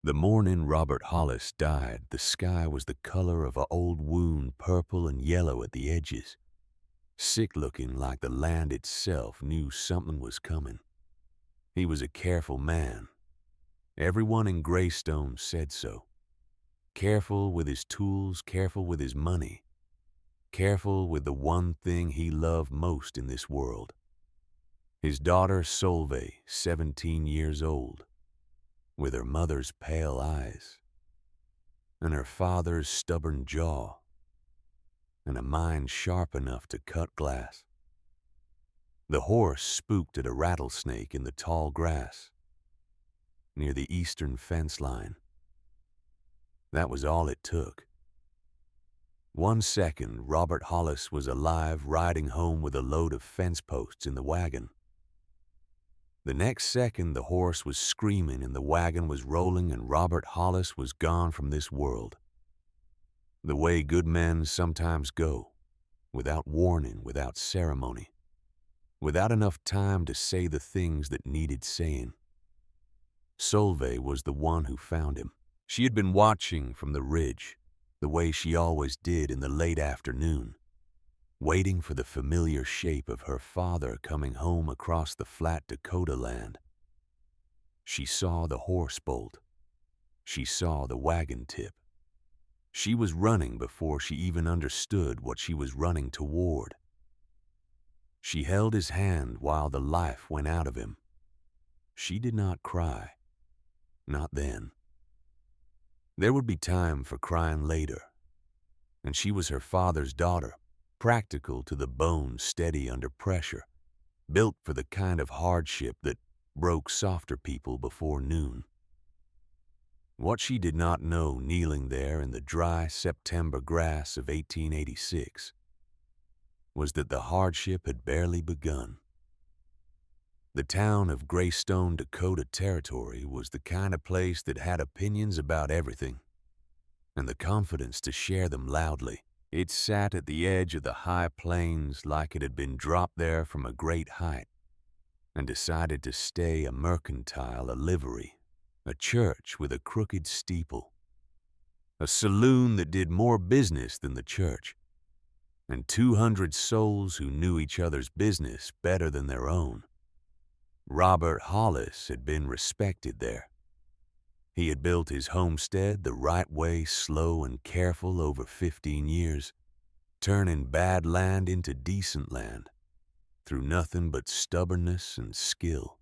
The morning Robert Hollis died, the sky was the color of an old wound, purple and yellow at the edges, sick-looking like the land itself knew something was coming. He was a careful man. Everyone in Greystone said so. Careful with his tools, careful with his money, careful with the one thing he loved most in this world. His daughter Solveig, 17 years old, with her mother's pale eyes, and her father's stubborn jaw, and a mind sharp enough to cut glass. The horse spooked at a rattlesnake in the tall grass near the eastern fence line. That was all it took. 1 second, Robert Hollis was alive, riding home with a load of fence posts in the wagon. The next second, the horse was screaming and the wagon was rolling and Robert Hollis was gone from this world. The way good men sometimes go, without warning, without ceremony, without enough time to say the things that needed saying. Solveig was the one who found him. She had been watching from the ridge, the way she always did in the late afternoon, waiting for the familiar shape of her father coming home across the flat Dakota land. She saw the horse bolt. She saw the wagon tip. She was running before she even understood what she was running toward. She held his hand while the life went out of him. She did not cry. Not then. There would be time for crying later. And she was her father's daughter, practical to the bone, steady under pressure, built for the kind of hardship that broke softer people before noon. What she did not know, kneeling there in the dry September grass of 1886, was that the hardship had barely begun. The town of Greystone, Dakota Territory was the kind of place that had opinions about everything, and the confidence to share them loudly. It sat at the edge of the high plains like it had been dropped there from a great height, and decided to stay a mercantile, a livery, a church with a crooked steeple, a saloon that did more business than the church, and 200 souls who knew each other's business better than their own. Robert Hollis had been respected there. He had built his homestead the right way, slow and careful over 15 years, turning bad land into decent land, through nothing but stubbornness and skill.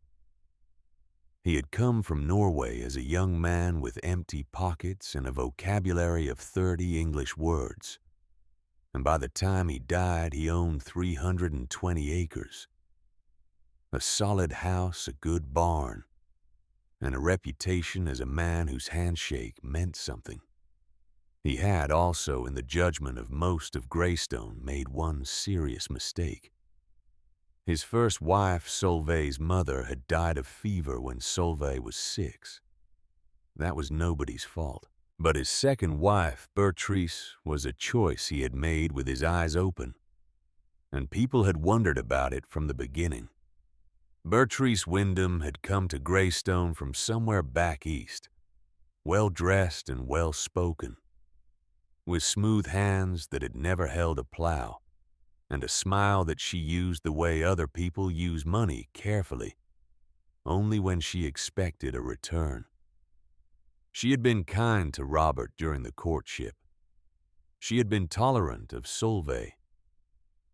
He had come from Norway as a young man with empty pockets and a vocabulary of 30 English words, and by the time he died he owned 320 acres, a solid house, a good barn, and a reputation as a man whose handshake meant something. He had also, in the judgment of most of Greystone, made one serious mistake. His first wife, Solveig's mother, had died of fever when Solveig was 6. That was nobody's fault. But his second wife, Bertrice, was a choice he had made with his eyes open, and people had wondered about it from the beginning. Bertrice Wyndham had come to Greystone from somewhere back east, well-dressed and well-spoken, with smooth hands that had never held a plow, and a smile that she used the way other people use money, carefully, only when she expected a return. She had been kind to Robert during the courtship. She had been tolerant of Solveig.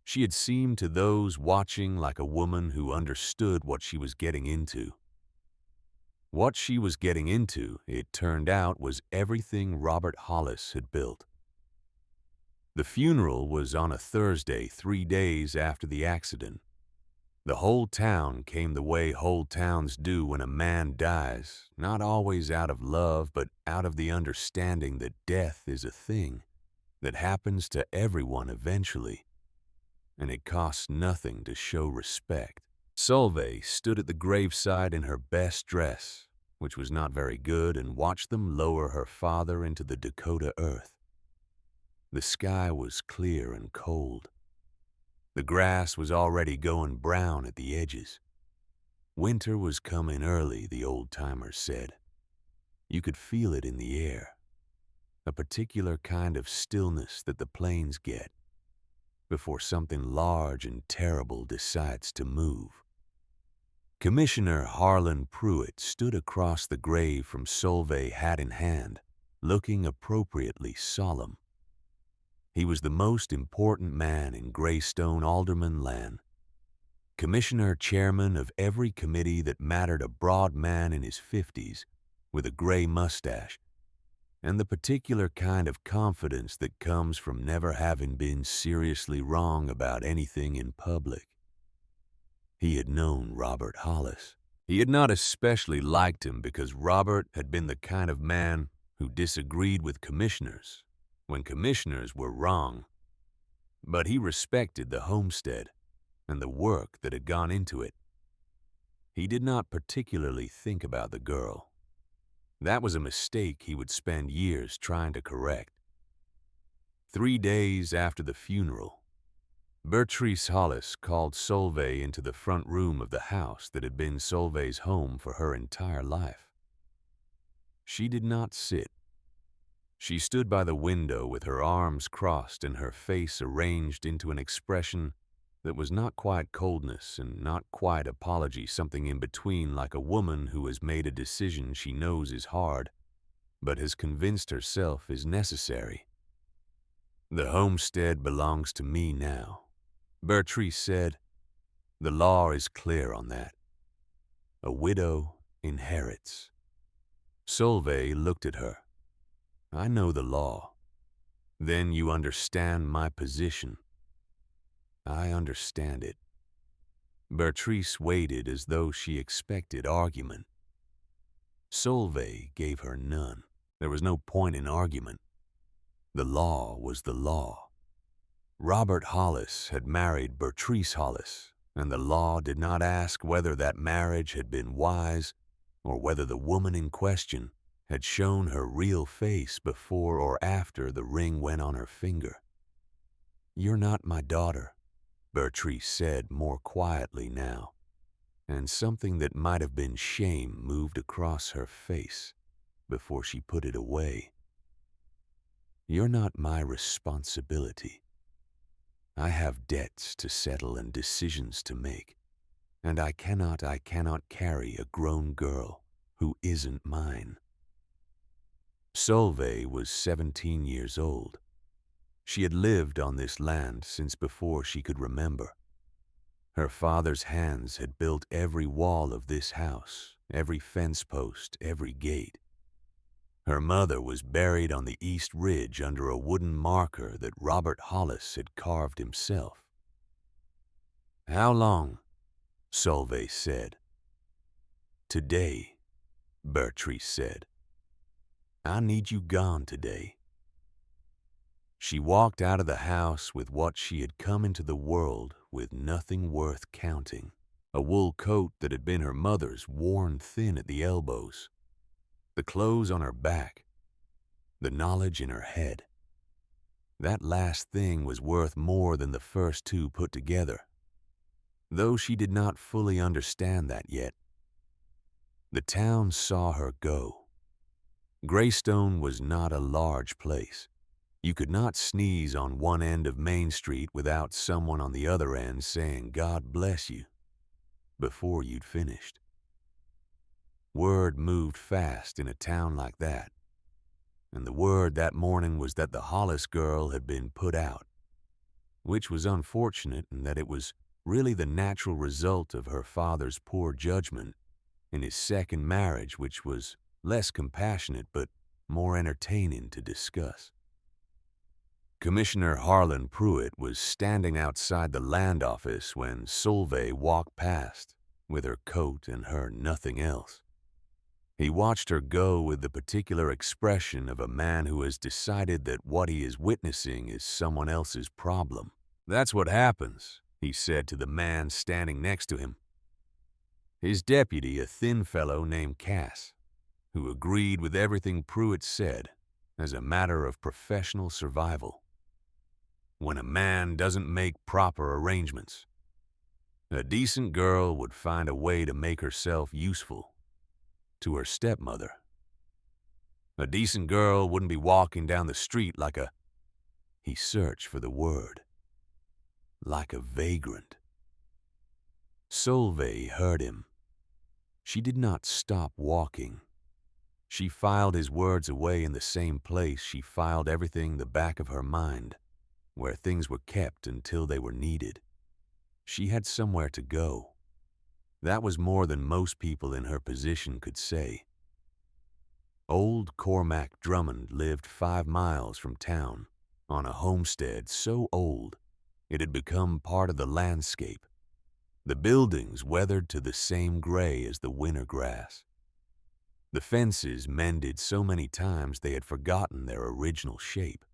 She had seemed to those watching like a woman who understood what she was getting into. What she was getting into, it turned out, was everything Robert Hollis had built. The funeral was on a Thursday, 3 days after the accident. The whole town came the way whole towns do when a man dies, not always out of love, but out of the understanding that death is a thing that happens to everyone eventually, and it costs nothing to show respect. Solveig stood at the graveside in her best dress, which was not very good, and watched them lower her father into the Dakota earth. The sky was clear and cold. The grass was already going brown at the edges. Winter was coming early, the old-timers said. You could feel it in the air, a particular kind of stillness that the planes get before something large and terrible decides to move. Commissioner Harlan Pruitt stood across the grave from Solveig, hat in hand, looking appropriately solemn. He was the most important man in Greystone Alderman land, commissioner chairman of every committee that mattered, a broad man in his 50s with a gray mustache, and the particular kind of confidence that comes from never having been seriously wrong about anything in public. He had known Robert Hollis. He had not especially liked him because Robert had been the kind of man who disagreed with commissioners when commissioners were wrong. But he respected the homestead and the work that had gone into it. He did not particularly think about the girl. That was a mistake he would spend years trying to correct. 3 days after the funeral, Bertrice Hollis called Solveig into the front room of the house that had been Solveig's home for her entire life. She did not sit. She stood by the window with her arms crossed and her face arranged into an expression that was not quite coldness and not quite apology, something in between, like a woman who has made a decision she knows is hard, but has convinced herself is necessary. "The homestead belongs to me now," Bertrice said. "The law is clear on that. A widow inherits." Solveig looked at her. "I know the law. Then you understand my position." "I understand it." Bertrice waited as though she expected argument. Solveig gave her none. There was no point in argument. The law was the law. Robert Hollis had married Bertrice Hollis, and the law did not ask whether that marriage had been wise or whether the woman in question had shown her real face before or after the ring went on her finger. "You're not my daughter," Bertrice said more quietly now, and something that might have been shame moved across her face before she put it away. "You're not my responsibility. I have debts to settle and decisions to make, and I cannot carry a grown girl who isn't mine." Solveig was 17 years old. She had lived on this land since before she could remember. Her father's hands had built every wall of this house, every fence post, every gate. Her mother was buried on the east ridge under a wooden marker that Robert Hollis had carved himself. "How long?" Solveig said. "Today," Bertrice said. "I need you gone today." She walked out of the house with what she had come into the world with, nothing worth counting. A wool coat that had been her mother's, worn thin at the elbows. The clothes on her back. The knowledge in her head. That last thing was worth more than the first two put together, though she did not fully understand that yet. The town saw her go. Greystone was not a large place. You could not sneeze on one end of Main Street without someone on the other end saying, "God bless you," before you'd finished. Word moved fast in a town like that, and the word that morning was that the Hollis girl had been put out, which was unfortunate in that it was really the natural result of her father's poor judgment in his second marriage, which was less compassionate but more entertaining to discuss. Commissioner Harlan Pruitt was standing outside the land office when Solveig walked past with her coat and her nothing else. He watched her go with the particular expression of a man who has decided that what he is witnessing is someone else's problem. "That's what happens," he said to the man standing next to him. His deputy, a thin fellow named Cass, who agreed with everything Pruitt said as a matter of professional survival. When a man doesn't make proper arrangements, a decent girl would find a way to make herself useful to her stepmother. A decent girl wouldn't be walking down the street like a... He searched for the word. Like a vagrant. Solveig heard him. She did not stop walking. She filed his words away in the same place she filed everything the back of her mind, where things were kept until they were needed. She had somewhere to go. That was more than most people in her position could say. Old Cormac Drummond lived 5 miles from town, on a homestead so old it had become part of the landscape. The buildings weathered to the same gray as the winter grass. The fences mended so many times they had forgotten their original shape.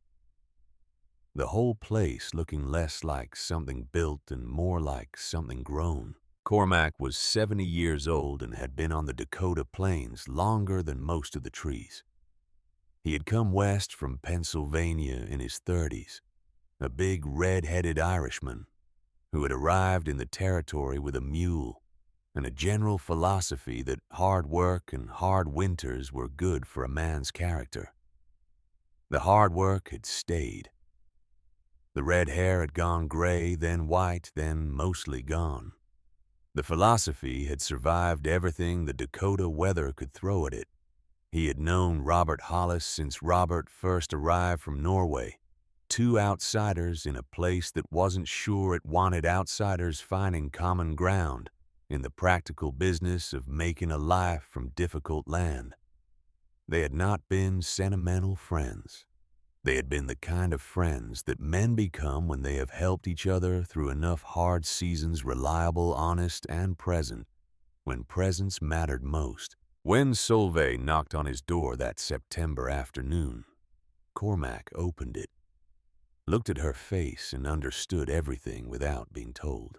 The whole place looking less like something built and more like something grown. Cormac was 70 years old and had been on the Dakota Plains longer than most of the trees. He had come west from Pennsylvania in his 30s, a big red-headed Irishman who had arrived in the territory with a mule and a general philosophy that hard work and hard winters were good for a man's character. The hard work had stayed. The red hair had gone gray, then white, then mostly gone. The philosophy had survived everything the Dakota weather could throw at it. He had known Robert Hollis since Robert first arrived from Norway, 2 outsiders in a place that wasn't sure it wanted outsiders finding common ground in the practical business of making a life from difficult land. They had not been sentimental friends. They had been the kind of friends that men become when they have helped each other through enough hard seasons, reliable, honest, and present, when presence mattered most. When Solveig knocked on his door that September afternoon, Cormac opened it, looked at her face, and understood everything without being told.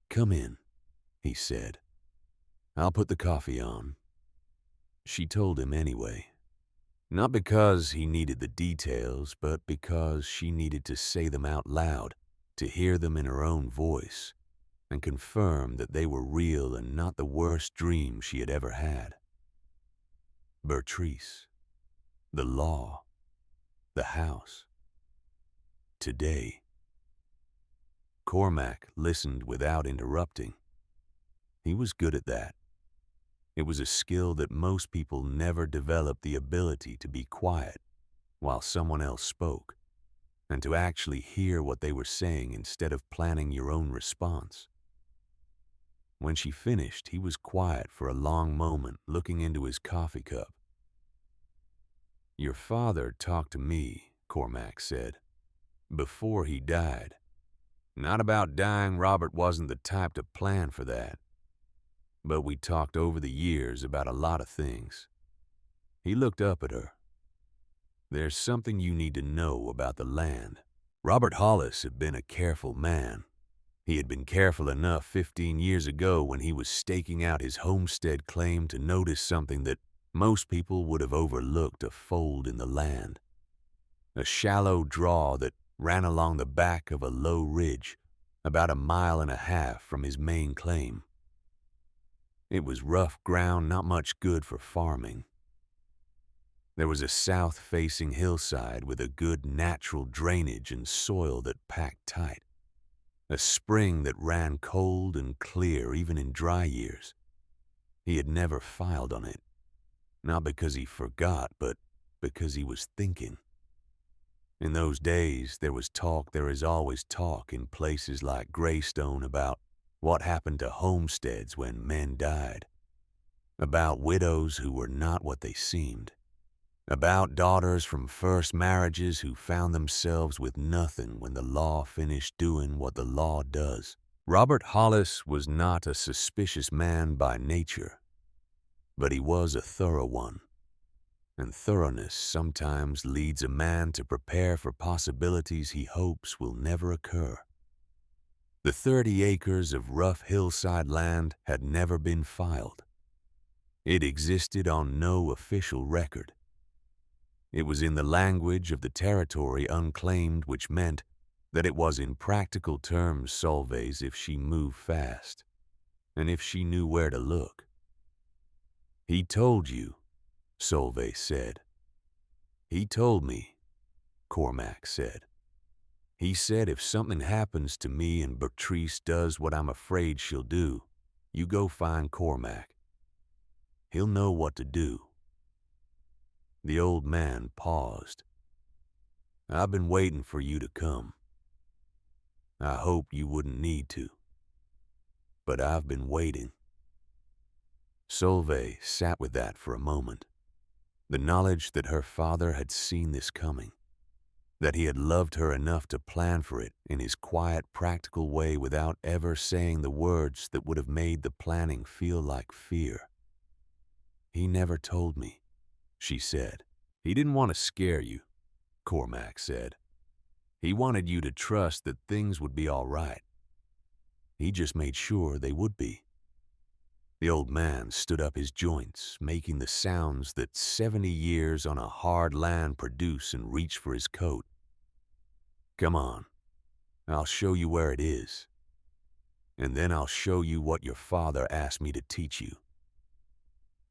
"Come in," he said. "I'll put the coffee on." She told him anyway. Not because he needed the details, but because she needed to say them out loud, to hear them in her own voice, and confirm that they were real and not the worst dream she had ever had. Bertrice. The law. The house. Today. Cormac listened without interrupting. He was good at that. It was a skill that most people never develop, the ability to be quiet while someone else spoke, and to actually hear what they were saying instead of planning your own response. When she finished, he was quiet for a long moment, looking into his coffee cup. "Your father talked to me," Cormac said, "before he died. Not about dying. Robert wasn't the type to plan for that. But we talked over the years about a lot of things." He looked up at her. "There's something you need to know about the land." Robert Hollis had been a careful man. He had been careful enough 15 years ago when he was staking out his homestead claim to notice something that most people would have overlooked: a fold in the land. A shallow draw that ran along the back of a low ridge, about 1.5 miles from his main claim. It was rough ground, not much good for farming. There was a south-facing hillside with a good natural drainage and soil that packed tight. A spring that ran cold and clear even in dry years. He had never filed on it, not because he forgot, but because he was thinking. In those days, there was talk, there is always talk in places like Greystone about what happened to homesteads when men died, about widows who were not what they seemed, about daughters from first marriages who found themselves with nothing when the law finished doing what the law does. Robert Hollis was not a suspicious man by nature, but he was a thorough one, and thoroughness sometimes leads a man to prepare for possibilities he hopes will never occur. The 30 acres of rough hillside land had never been filed. It existed on no official record. It was in the language of the territory unclaimed, which meant that it was in practical terms Solveig's if she moved fast, and if she knew where to look. "He told you," Solveig said. He told me, Cormac said. He said if something happens to me and Bertrice does what I'm afraid she'll do, you go find Cormac. He'll know what to do. The old man paused. I've been waiting for you to come. I hoped you wouldn't need to. But I've been waiting. Solveig sat with that for a moment. The knowledge that her father had seen this coming, that he had loved her enough to plan for it in his quiet, practical way without ever saying the words that would have made the planning feel like fear. He never told me, she said. He didn't want to scare you, Cormac said. He wanted you to trust that things would be all right. He just made sure they would be. The old man stood up his joints, making the sounds that 70 years on a hard land produce, and reached for his coat. Come on, I'll show you where it is. And then I'll show you what your father asked me to teach you.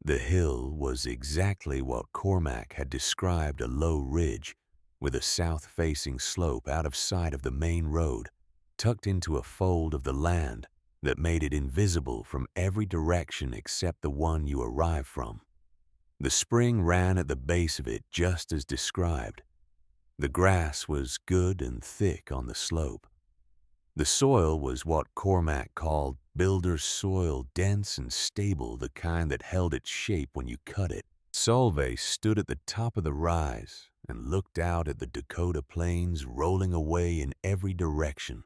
The hill was exactly what Cormac had described, a low ridge with a south-facing slope out of sight of the main road, tucked into a fold of the land that made it invisible from every direction except the one you arrive from. The spring ran at the base of it just as described. The grass was good and thick on the slope. The soil was what Cormac called builder's soil, dense and stable, the kind that held its shape when you cut it. Solveig stood at the top of the rise and looked out at the Dakota plains rolling away in every direction,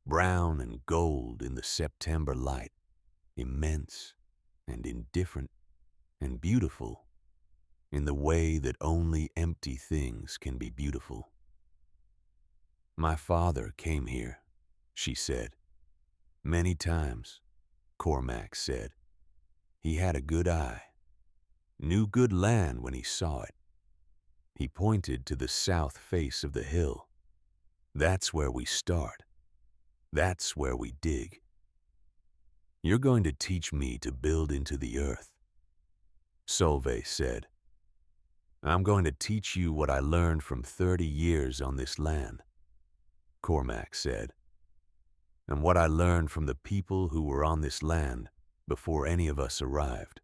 brown and gold in the September light, immense and indifferent and beautiful in the way that only empty things can be beautiful. My father came here, she said. Many times, Cormac said. He had a good eye, knew good land when he saw it. He pointed to the south face of the hill. That's where we start. That's where we dig. You're going to teach me to build into the earth. Solveig said. I'm going to teach you what I learned from 30 years on this land, Cormac said, and what I learned from the people who were on this land before any of us arrived.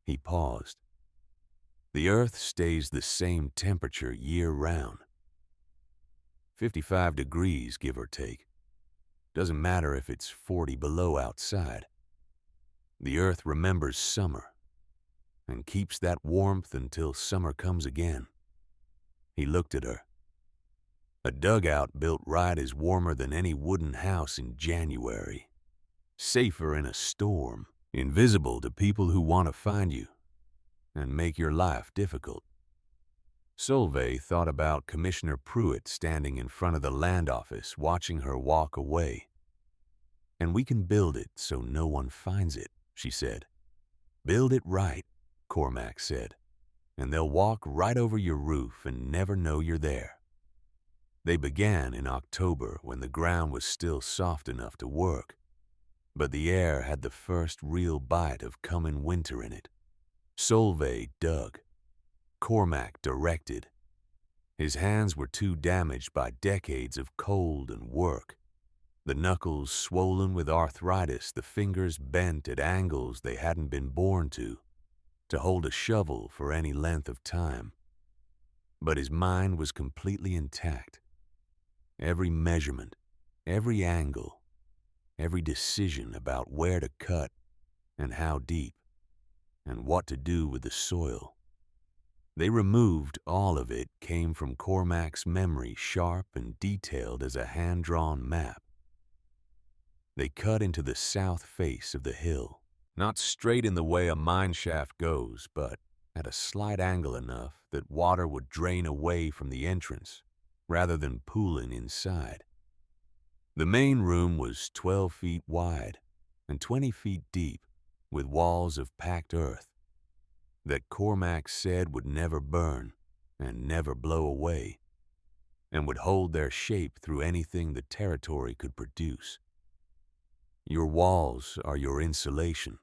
He paused. The earth stays the same temperature year-round. 55 degrees, give or take. Doesn't matter if it's 40 below outside. The earth remembers summer and keeps that warmth until summer comes again. He looked at her. A dugout built right is warmer than any wooden house in January. Safer in a storm, invisible to people who want to find you and make your life difficult. Solveig thought about Commissioner Pruitt standing in front of the land office watching her walk away. And we can build it so no one finds it, she said. Build it right, Cormac said, and they'll walk right over your roof and never know you're there. They began in October when the ground was still soft enough to work, but the air had the first real bite of coming winter in it. Solveig dug. Cormac directed. His hands were too damaged by decades of cold and work. The knuckles swollen with arthritis, the fingers bent at angles they hadn't been born to hold a shovel for any length of time. But his mind was completely intact. Every measurement, every angle, every decision about where to cut and how deep, and what to do with the soil. They removed all of it came from Cormac's memory, sharp and detailed as a hand-drawn map. They cut into the south face of the hill, not straight in the way a mine shaft goes, but at a slight angle enough that water would drain away from the entrance rather than pooling inside. The main room was 12 feet wide and 20 feet deep, with walls of packed earth that Cormac said would never burn and never blow away, and would hold their shape through anything the territory could produce. Your walls are your insulation,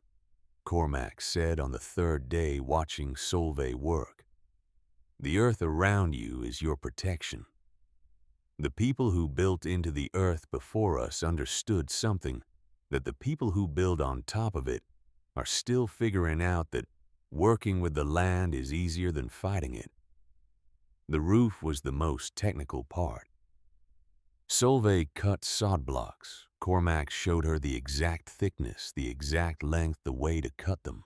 Cormac said on the third day watching Solveig work. The earth around you is your protection. The people who built into the earth before us understood something that the people who build on top of it are still figuring out, that working with the land is easier than fighting it. The roof was the most technical part. Solveig cut sod blocks. Cormac showed her the exact thickness, the exact length, the way to cut them,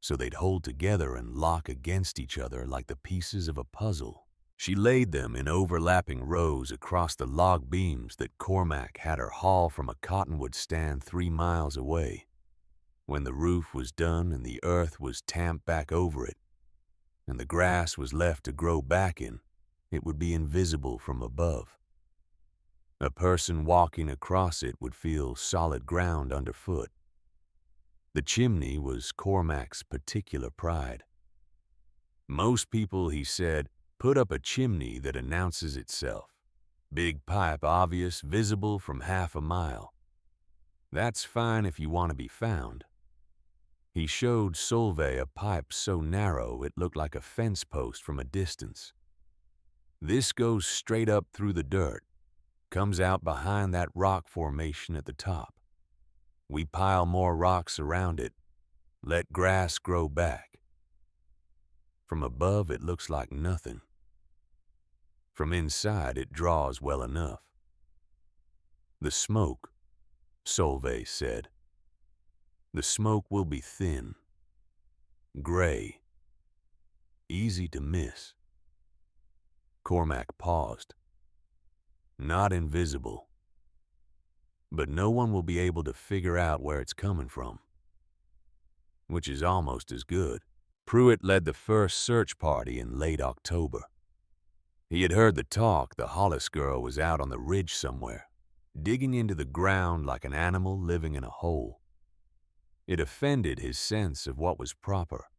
so they'd hold together and lock against each other like the pieces of a puzzle. She laid them in overlapping rows across the log beams that Cormac had her haul from a cottonwood stand 3 miles away. When the roof was done and the earth was tamped back over it, and the grass was left to grow back in, it would be invisible from above. A person walking across it would feel solid ground underfoot. The chimney was Cormac's particular pride. Most people, he said, put up a chimney that announces itself. Big pipe, obvious, visible from half a mile. That's fine if you want to be found. He showed Solveig a pipe so narrow it looked like a fence post from a distance. This goes straight up through the dirt, comes out behind that rock formation at the top. We pile more rocks around it, let grass grow back. From above it looks like nothing. From inside it draws well enough. The smoke, Solveig said. The smoke will be thin, gray, easy to miss. Cormac paused. Not invisible, but no one will be able to figure out where it's coming from, which is almost as good. Pruitt led the first search party in late October. He had heard the talk the Hollis girl was out on the ridge somewhere, digging into the ground like an animal living in a hole. It offended his sense of what was proper.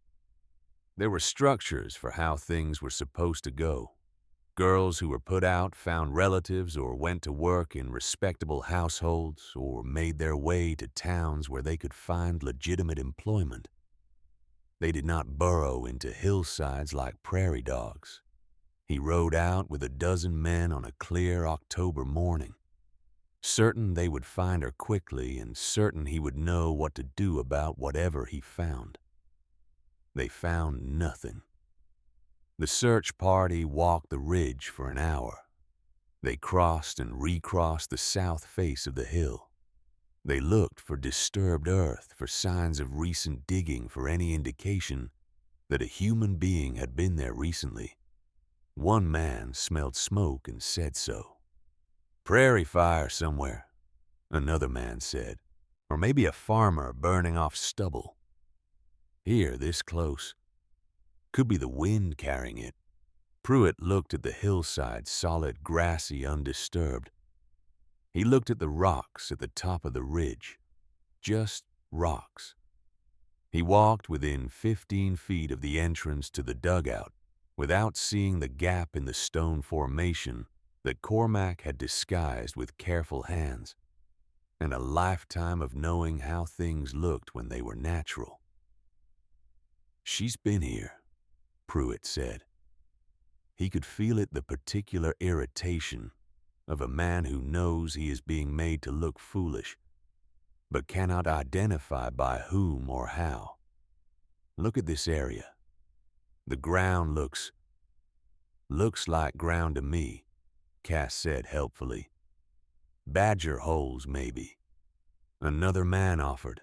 There were structures for how things were supposed to go. Girls who were put out found relatives or went to work in respectable households or made their way to towns where they could find legitimate employment. They did not burrow into hillsides like prairie dogs. He rode out with a dozen men on a clear October morning, certain they would find her quickly and certain he would know what to do about whatever he found. They found nothing. The search party walked the ridge for an hour. They crossed and recrossed the south face of the hill. They looked for disturbed earth, for signs of recent digging, for any indication that a human being had been there recently. One man smelled smoke and said so. Prairie fire somewhere, another man said, or maybe a farmer burning off stubble. Here, this close. Could be the wind carrying it. Pruitt looked at the hillside, solid, grassy, undisturbed. He looked at the rocks at the top of the ridge. Just rocks. He walked within 15 feet of the entrance to the dugout without seeing the gap in the stone formation that Cormac had disguised with careful hands, and a lifetime of knowing how things looked when they were natural. She's been here, Pruitt said. He could feel it, the particular irritation of a man who knows he is being made to look foolish, but cannot identify by whom or how. Look at this area. The ground looks like ground to me, Cass said helpfully. Badger holes, maybe. Another man offered.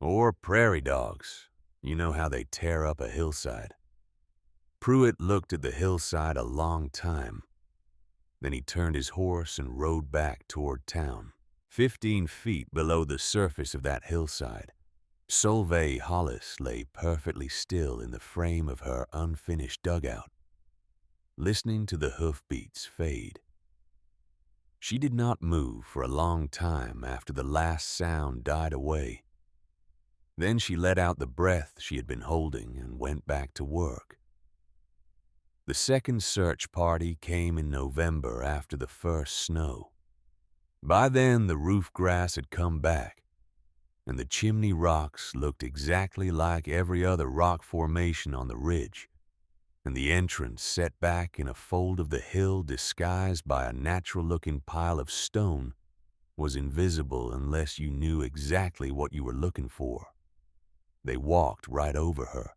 Or prairie dogs. You know how they tear up a hillside. Pruitt looked at the hillside a long time. Then he turned his horse and rode back toward town. 15 feet below the surface of that hillside, Solveig Hollis lay perfectly still in the frame of her unfinished dugout, listening to the hoofbeats fade. She did not move for a long time after the last sound died away. Then she let out the breath she had been holding and went back to work. The second search party came in November after the first snow. By then the roof grass had come back, and the chimney rocks looked exactly like every other rock formation on the ridge, and the entrance set back in a fold of the hill disguised by a natural-looking pile of stone was invisible unless you knew exactly what you were looking for. They walked right over her.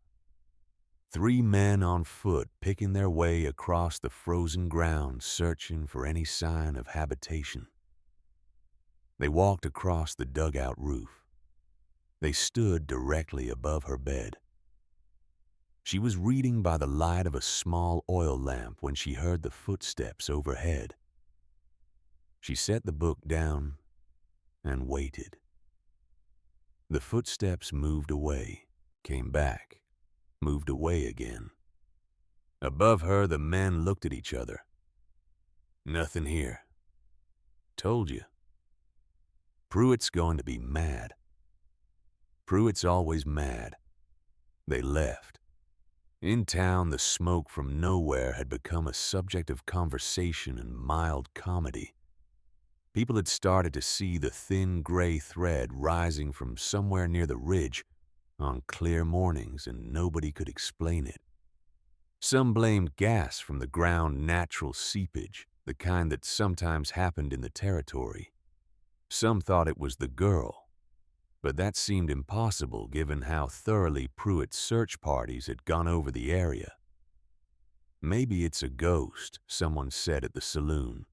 3 men on foot picking their way across the frozen ground searching for any sign of habitation. They walked across the dugout roof. They stood directly above her bed. She was reading by the light of a small oil lamp when she heard the footsteps overhead. She set the book down and waited. The footsteps moved away, came back, moved away again. Above her, the men looked at each other. "Nothing here." "Told you." Pruitt's going to be mad. Pruitt's always mad. They left. In town, the smoke from nowhere had become a subject of conversation and mild comedy. People had started to see the thin gray thread rising from somewhere near the ridge on clear mornings, and nobody could explain it. Some blamed gas from the ground natural seepage, the kind that sometimes happened in the territory. Some thought it was the girl, but that seemed impossible given how thoroughly Pruitt's search parties had gone over the area. "Maybe it's a ghost," someone said at the saloon.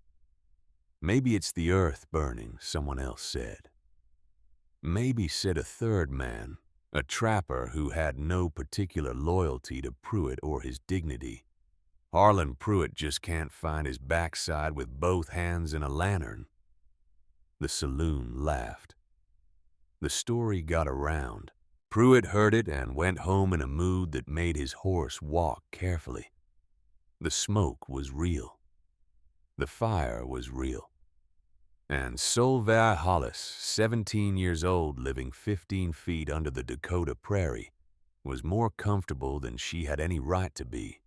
"Maybe it's the earth burning," someone else said. "Maybe," said a third man, a trapper who had no particular loyalty to Pruitt or his dignity. "Harlan Pruitt just can't find his backside with both hands in a lantern." The saloon laughed. The story got around. Pruitt heard it and went home in a mood that made his horse walk carefully. The smoke was real. The fire was real. And Solveig Hollis, 17 years old, living 15 feet under the Dakota prairie, was more comfortable than she had any right to be.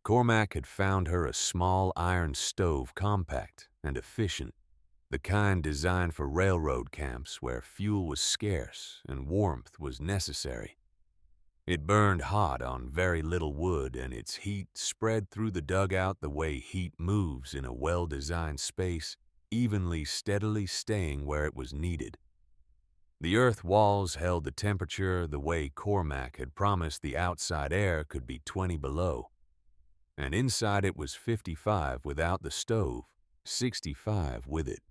Cormac had found her a small iron stove, compact and efficient, the kind designed for railroad camps where fuel was scarce and warmth was necessary. It burned hot on very little wood, and its heat spread through the dugout the way heat moves in a well-designed space, evenly, steadily staying where it was needed. The earth walls held the temperature the way Cormac had promised the outside air could be 20 below, and inside it was 55 without the stove, 65 with it.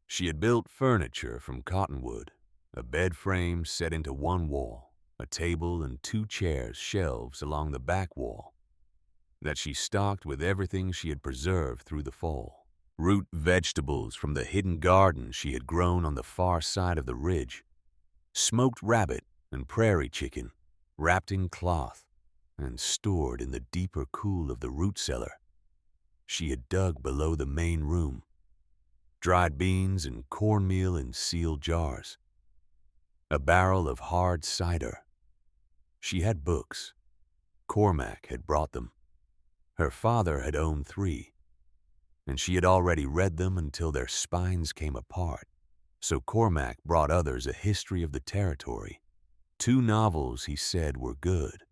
She had built furniture from cottonwood, a bed frame set into one wall, a table and 2 chairs, shelves along the back wall, that she stocked with everything she had preserved through the fall. Root vegetables from the hidden garden she had grown on the far side of the ridge, smoked rabbit and prairie chicken, wrapped in cloth and stored in the deeper cool of the root cellar she had dug below the main room, dried beans and cornmeal in sealed jars, a barrel of hard cider. She had books. Cormac had brought them. Her father had owned 3, and she had already read them until their spines came apart, so Cormac brought others a history of the territory. 2 novels he said were good,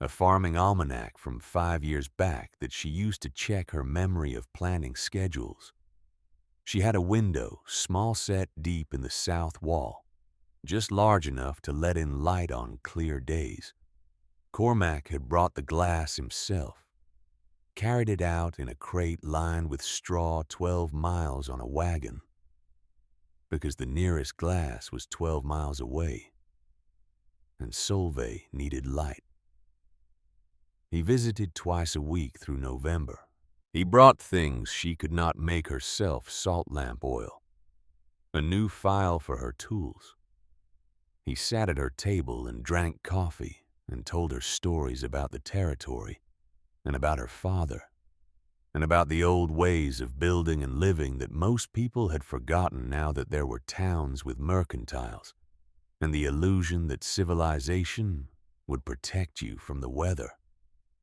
a farming almanac from 5 years back that she used to check her memory of planting schedules. She had a window, small set deep in the south wall, just large enough to let in light on clear days. Cormac had brought the glass himself, carried it out in a crate lined with straw 12 miles on a wagon, because the nearest glass was 12 miles away, and Solveig needed light. He visited twice a week through November. He brought things she could not make herself: salt lamp oil, a new file for her tools. He sat at her table and drank coffee and told her stories about the territory and about her father and about the old ways of building and living that most people had forgotten now that there were towns with mercantiles and the illusion that civilization would protect you from the weather.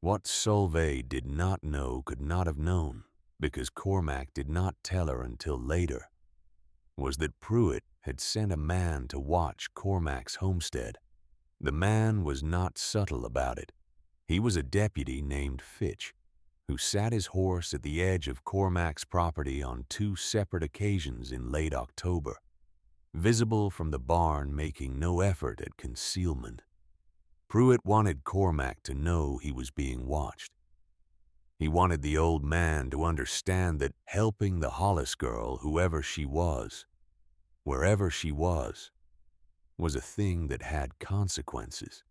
What Solveig did not know could not have known, because Cormac did not tell her until later. was that Pruitt had sent a man to watch Cormac's homestead. The man was not subtle about it. He was a deputy named Fitch, who sat his horse at the edge of Cormac's property on 2 separate occasions in late October, visible from the barn, making no effort at concealment. Pruitt wanted Cormac to know he was being watched. He wanted the old man to understand that helping the Hollis girl, whoever she was, wherever she was a thing that had consequences.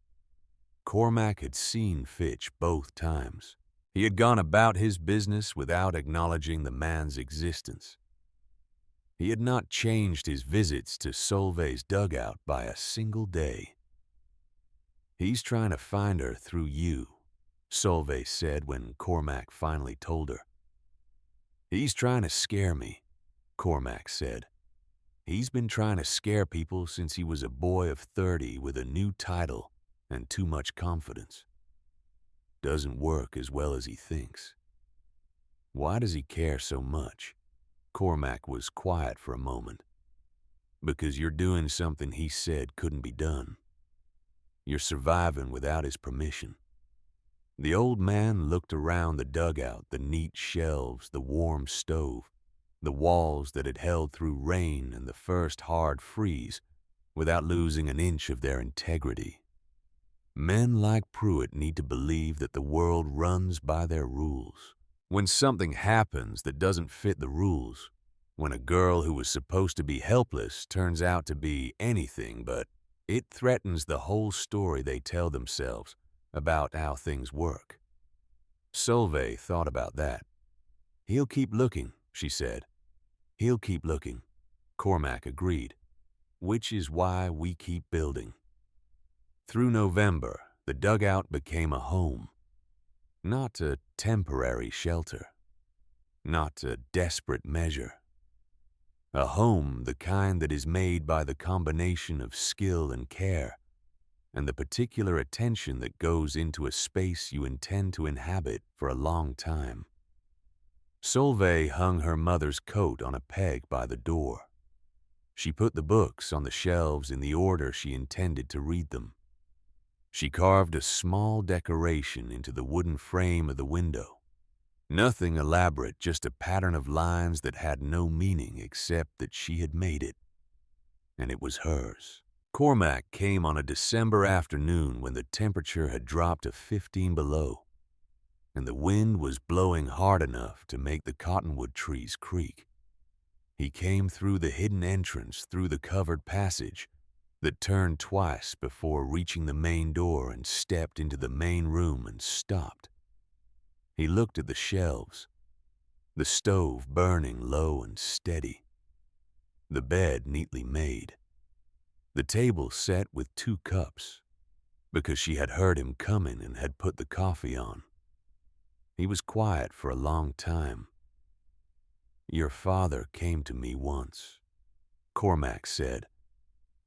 Cormac had seen Fitch both times. He had gone about his business without acknowledging the man's existence. He had not changed his visits to Solveig's dugout by a single day. "He's trying to find her through you," Solveig said when Cormac finally told her. "He's trying to scare me," Cormac said. "He's been trying to scare people since he was a boy of 30 with a new title and too much confidence. Doesn't work as well as he thinks." "Why does he care so much?" Cormac was quiet for a moment. "Because you're doing something he said couldn't be done. You're surviving without his permission." The old man looked around the dugout, the neat shelves, the warm stove, the walls that had held through rain and the first hard freeze without losing an inch of their integrity. Men like Pruitt need to believe that the world runs by their rules. When something happens that doesn't fit the rules, when a girl who was supposed to be helpless turns out to be anything but, it threatens the whole story they tell themselves about how things work. Solveig thought about that. "He'll keep looking," she said. "He'll keep looking," Cormac agreed, "which is why we keep building." Through November, the dugout became a home. Not a temporary shelter. Not a desperate measure. A home, the kind that is made by the combination of skill and care, and the particular attention that goes into a space you intend to inhabit for a long time. Solveig hung her mother's coat on a peg by the door. She put the books on the shelves in the order she intended to read them. She carved a small decoration into the wooden frame of the window. Nothing elaborate, just a pattern of lines that had no meaning except that she had made it. And it was hers. Cormac came on a December afternoon when the temperature had dropped to 15 below, and the wind was blowing hard enough to make the cottonwood trees creak. He came through the hidden entrance through the covered passage that turned twice before reaching the main door and stepped into the main room and stopped. He looked at the shelves, the stove burning low and steady, the bed neatly made, the table set with 2 cups, because she had heard him coming and had put the coffee on. He was quiet for a long time. "Your father came to me once," Cormac said,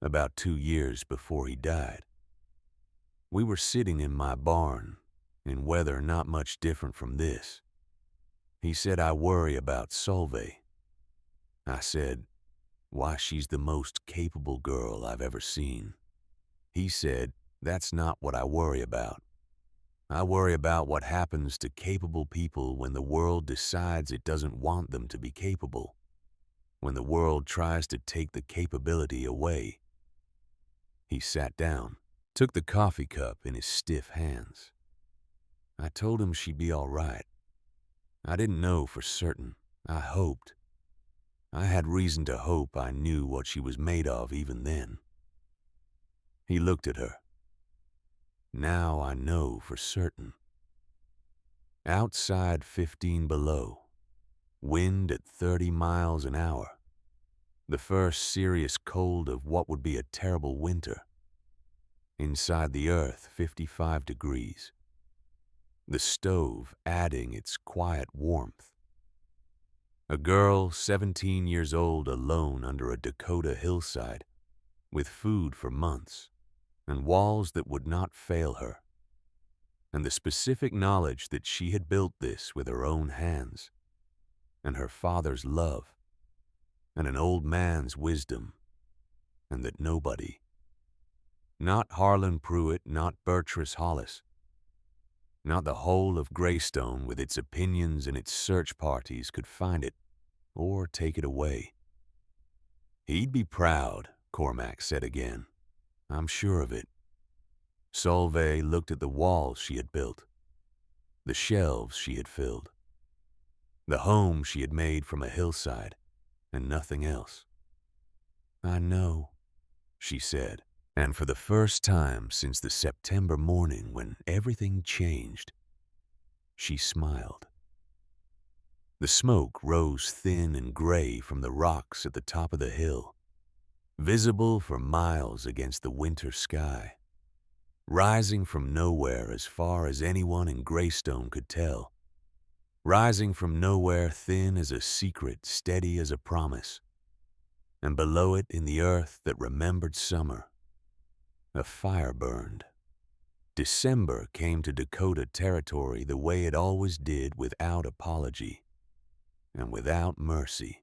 "about 2 years before he died. We were sitting in my barn, in weather not much different from this. He said, 'I worry about Solveig.' I said, 'Why, she's the most capable girl I've ever seen.' He said, 'That's not what I worry about. I worry about what happens to capable people when the world decides it doesn't want them to be capable, when the world tries to take the capability away.'" He sat down, took the coffee cup in his stiff hands. "I told him she'd be all right. I didn't know for certain. I hoped. I had reason to hope I knew what she was made of even then." He looked at her. "Now I know for certain." Outside 15 below, wind at 30 miles an hour, the first serious cold of what would be a terrible winter. Inside the earth, 55 degrees. The stove adding its quiet warmth. A girl 17 years old alone under a Dakota hillside, with food for months, and walls that would not fail her, and the specific knowledge that she had built this with her own hands, and her father's love, and an old man's wisdom, and that nobody, not Harlan Pruitt, not Bertrand Hollis, not the whole of Greystone with its opinions and its search parties could find it or take it away. He'd be proud, Cormac said again. I'm sure of it. Solveig looked at the walls she had built, the shelves she had filled, the home she had made from a hillside, and nothing else. I know, she said, and for the first time since the September morning when everything changed, she smiled. The smoke rose thin and gray from the rocks at the top of the hill, visible for miles against the winter sky, rising from nowhere as far as anyone in Greystone could tell, rising from nowhere thin as a secret, steady as a promise, and below it in the earth that remembered summer, a fire burned. December came to Dakota territory the way it always did, without apology and without mercy.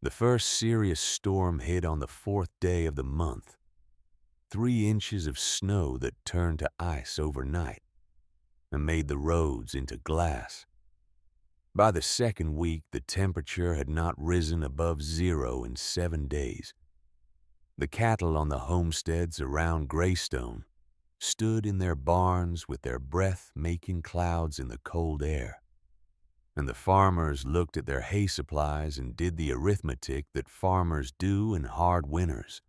The first serious storm hit on the 4th day of the month, 3 inches of snow that turned to ice overnight and made the roads into glass. By the second week, the temperature had not risen above 0 in 7 days. The cattle on the homesteads around Greystone stood in their barns with their breath-making clouds in the cold air, and the farmers looked at their hay supplies and did the arithmetic that farmers do in hard winters.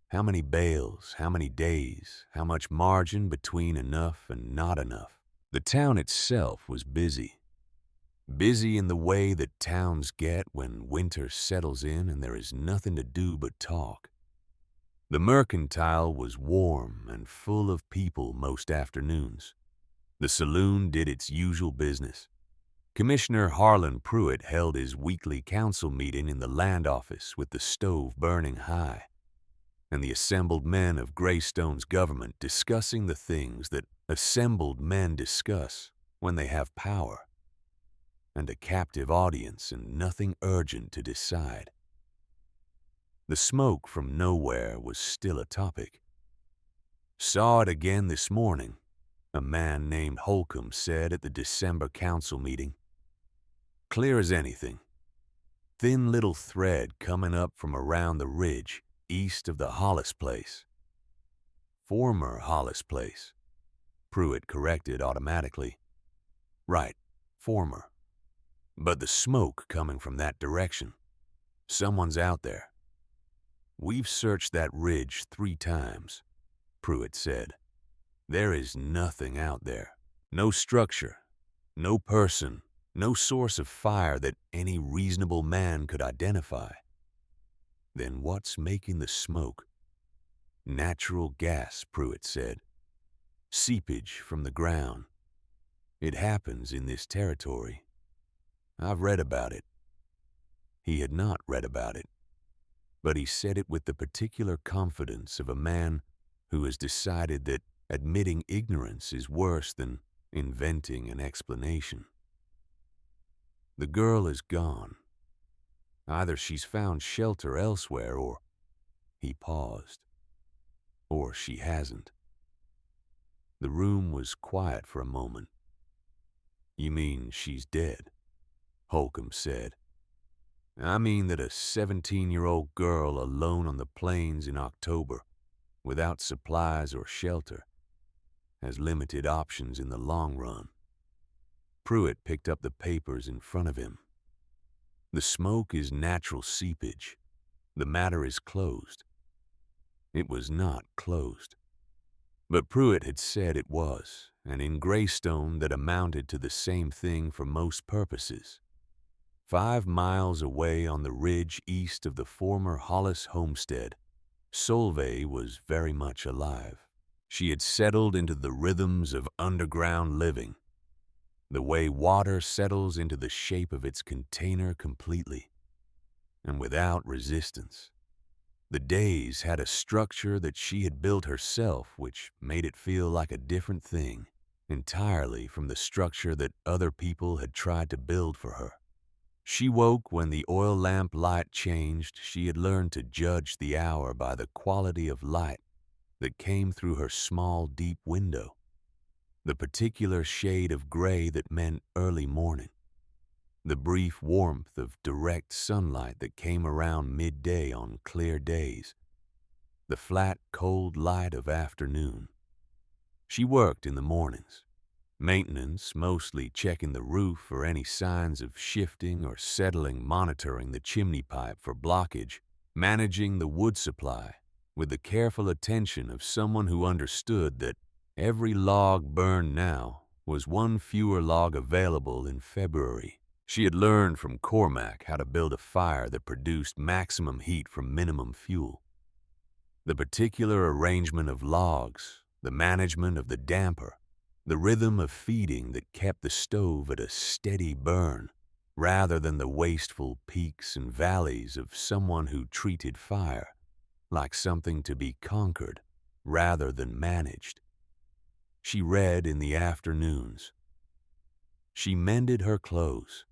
How many bales, how many days, how much margin between enough and not enough? The town itself was busy. Busy in the way that towns get when winter settles in and there is nothing to do but talk. The Mercantile was warm and full of people most afternoons. The saloon did its usual business. Commissioner Harlan Pruitt held his weekly council meeting in the land office with the stove burning high, and the assembled men of Greystone's government discussing the things that assembled men discuss when they have power, and a captive audience and nothing urgent to decide. The smoke from nowhere was still a topic. Saw it again this morning, a man named Holcomb said at the December council meeting. Clear as anything. Thin little thread coming up from around the ridge east of the Hollis place. Former Hollis place, Pruitt corrected automatically. Right, former. But the smoke coming from that direction. Someone's out there. We've searched that ridge 3 times, Pruitt said. There is nothing out there. No structure, no person, no source of fire that any reasonable man could identify. Then what's making the smoke? Natural gas, Pruitt said. Seepage from the ground. It happens in this territory. I've read about it. He had not read about it, but he said it with the particular confidence of a man who has decided that admitting ignorance is worse than inventing an explanation. The girl is gone. Either she's found shelter elsewhere or, he paused, or she hasn't. The room was quiet for a moment. You mean she's dead? Holcomb said. I mean that a 17-year-old girl alone on the plains in October, without supplies or shelter, has limited options in the long run. Pruitt picked up the papers in front of him. The smoke is natural seepage. The matter is closed. It was not closed. But Pruitt had said it was, and in Greystone that amounted to the same thing for most purposes. 5 miles away on the ridge east of the former Hollis homestead, Solveig was very much alive. She had settled into the rhythms of underground living, the way water settles into the shape of its container completely, and without resistance. The days had a structure that she had built herself, which made it feel like a different thing, entirely from the structure that other people had tried to build for her. She woke when the oil lamp light changed. She had learned to judge the hour by the quality of light that came through her small, deep window, the particular shade of gray that meant early morning, the brief warmth of direct sunlight that came around midday on clear days, the flat, cold light of afternoon. She worked in the mornings, maintenance, mostly checking the roof for any signs of shifting or settling, monitoring the chimney pipe for blockage, managing the wood supply with the careful attention of someone who understood that every log burned now was one fewer log available in February. She had learned from Cormac how to build a fire that produced maximum heat from minimum fuel. The particular arrangement of logs, the management of the damper, the rhythm of feeding that kept the stove at a steady burn, rather than the wasteful peaks and valleys of someone who treated fire like something to be conquered rather than managed. She read in the afternoons. She mended her clothes.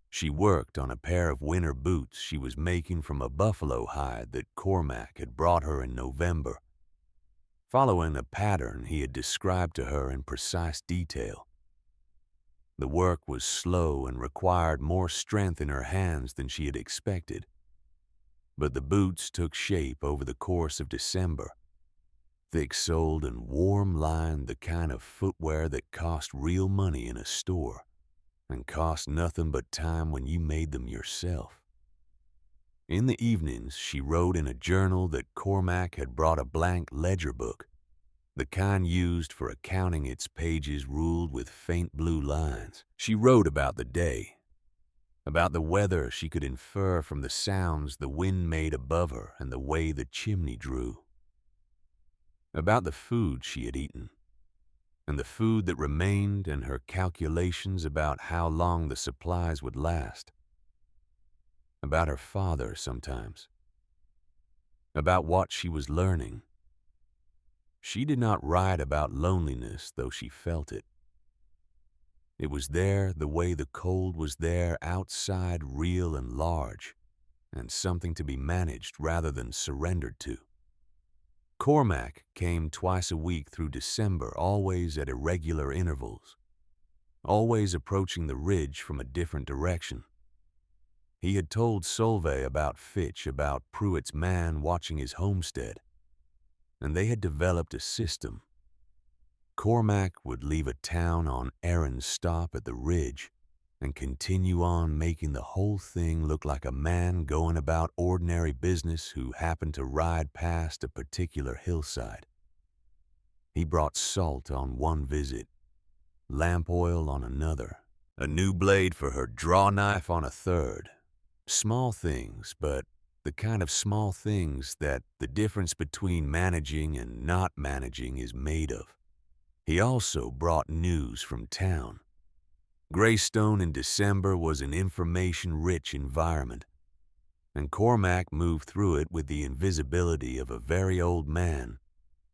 She worked on a pair of winter boots she was making from a buffalo hide that Cormac had brought her in November, following a pattern he had described to her in precise detail. The work was slow and required more strength in her hands than she had expected, but the boots took shape over the course of December, thick-soled and warm-lined, the kind of footwear that cost real money in a store and cost nothing but time when you made them yourself. In the evenings, she wrote in a journal that Cormac had brought a blank ledger book, the kind used for accounting, its pages ruled with faint blue lines. She wrote about the day, about the weather she could infer from the sounds the wind made above her and the way the chimney drew, about the food she had eaten, and the food that remained, and her calculations about how long the supplies would last, about her father sometimes, about what she was learning. She did not write about loneliness, though she felt it. It was there the way the cold was there, outside, real and large, and something to be managed rather than surrendered to. Cormac came twice a week through December, always at irregular intervals, always approaching the ridge from a different direction. He had told Solveig about Fitch, about Pruitt's man watching his homestead, and they had developed a system. Cormac would leave a town on errand stop at the ridge and continue on, making the whole thing look like a man going about ordinary business who happened to ride past a particular hillside. He brought salt on one visit, lamp oil on another, a new blade for her draw knife on a third. Small things, but the kind of small things that the difference between managing and not managing is made of. He also brought news from town. Greystone in December was an information-rich environment, and Cormac moved through it with the invisibility of a very old man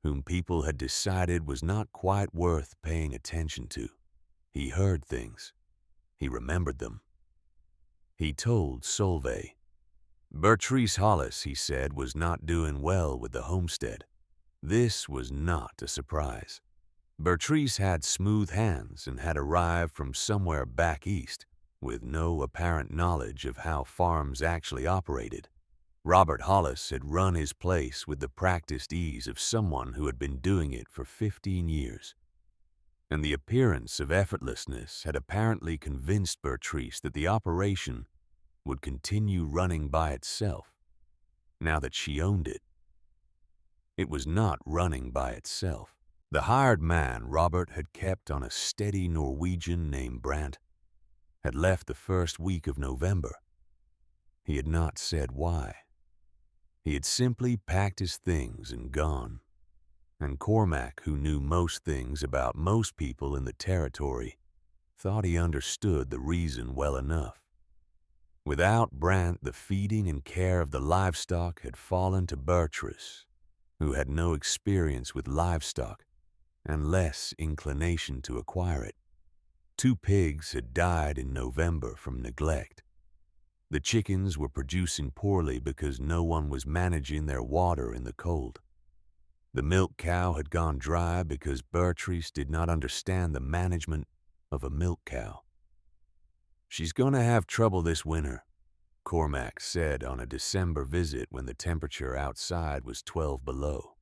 whom people had decided was not quite worth paying attention to. He heard things. He remembered them. He told Solveig. Bertrice Hollis, he said, was not doing well with the homestead. This was not a surprise. Bertrice had smooth hands and had arrived from somewhere back east, with no apparent knowledge of how farms actually operated. Robert Hollis had run his place with the practiced ease of someone who had been doing it for 15 years. And the appearance of effortlessness had apparently convinced Bertrice that the operation would continue running by itself, now that she owned it. It was not running by itself. The hired man Robert had kept on, a steady Norwegian named Brandt, had left the first week of November. He had not said why. He had simply packed his things and gone. And Cormac, who knew most things about most people in the territory, thought he understood the reason well enough. Without Brandt, the feeding and care of the livestock had fallen to Bertrice, who had no experience with livestock and less inclination to acquire it. 2 pigs had died in November from neglect. The chickens were producing poorly because no one was managing their water in the cold. The milk cow had gone dry because Bertrice did not understand the management of a milk cow. "She's going to have trouble this winter," Cormac said on a December visit when the temperature outside was 12 below.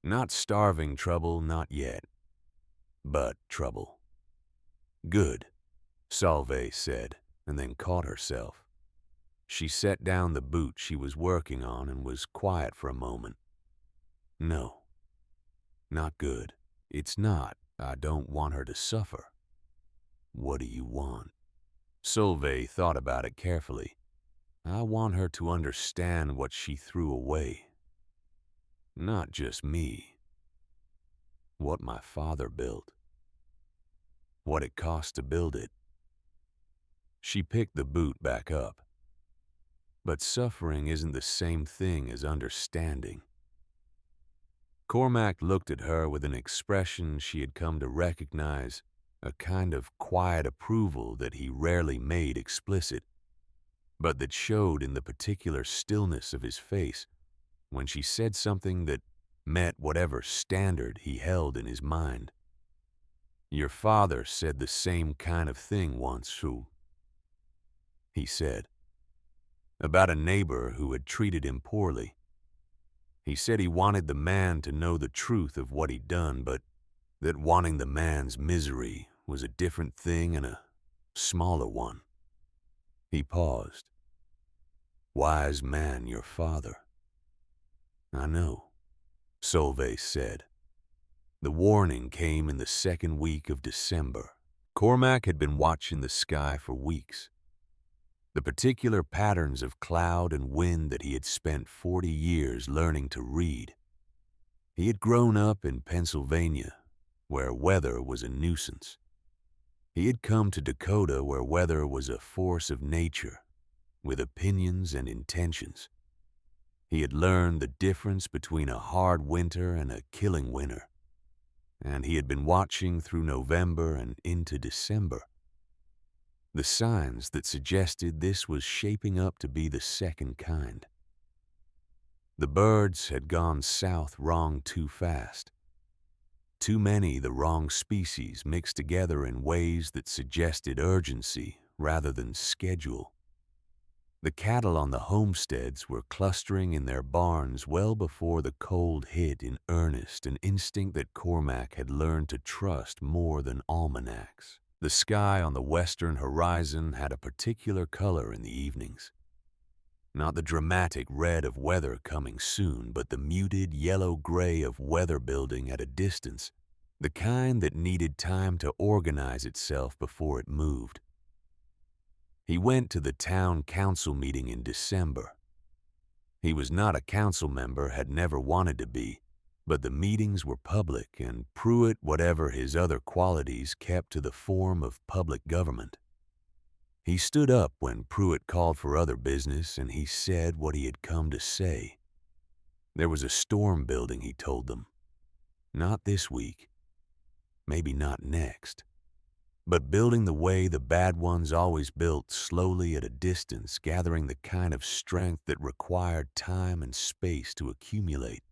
"Not starving trouble, not yet, but trouble." "Good," Solveig said, and then caught herself. She set down the boot she was working on and was quiet for a moment. "No, not good. It's not. I don't want her to suffer." "What do you want?" Solveig thought about it carefully. "I want her to understand what she threw away. Not just me. What my father built. What it cost to build it." She picked the boot back up. "But suffering isn't the same thing as understanding." Cormac looked at her with an expression she had come to recognize, a kind of quiet approval that he rarely made explicit, but that showed in the particular stillness of his face when she said something that met whatever standard he held in his mind. "Your father said the same kind of thing once, Sue," he said, "about a neighbor who had treated him poorly. He said he wanted the man to know the truth of what he'd done, but that wanting the man's misery was a different thing and a smaller one." He paused. "Wise man, your father." "I know," Solveig said. The warning came in the second week of December. Cormac had been watching the sky for weeks. The particular patterns of cloud and wind that he had spent 40 years learning to read. He had grown up in Pennsylvania, where weather was a nuisance. He had come to Dakota, where weather was a force of nature, with opinions and intentions. He had learned the difference between a hard winter and a killing winter, and he had been watching through November and into December. The signs that suggested this was shaping up to be the second kind. The birds had gone south wrong too fast. Too many the wrong species mixed together in ways that suggested urgency rather than schedule. The cattle on the homesteads were clustering in their barns well before the cold hit in earnest, an instinct that Cormac had learned to trust more than almanacs. The sky on the western horizon had a particular color in the evenings. Not the dramatic red of weather coming soon, but the muted yellow-gray of weather building at a distance, the kind that needed time to organize itself before it moved. He went to the town council meeting in December. He was not a council member, had never wanted to be, but the meetings were public, and Pruitt, whatever his other qualities, kept to the form of public government. He stood up when Pruitt called for other business, and he said what he had come to say. There was a storm building, he told them. Not this week, maybe not next, but building the way the bad ones always built, slowly at a distance, gathering the kind of strength that required time and space to accumulate.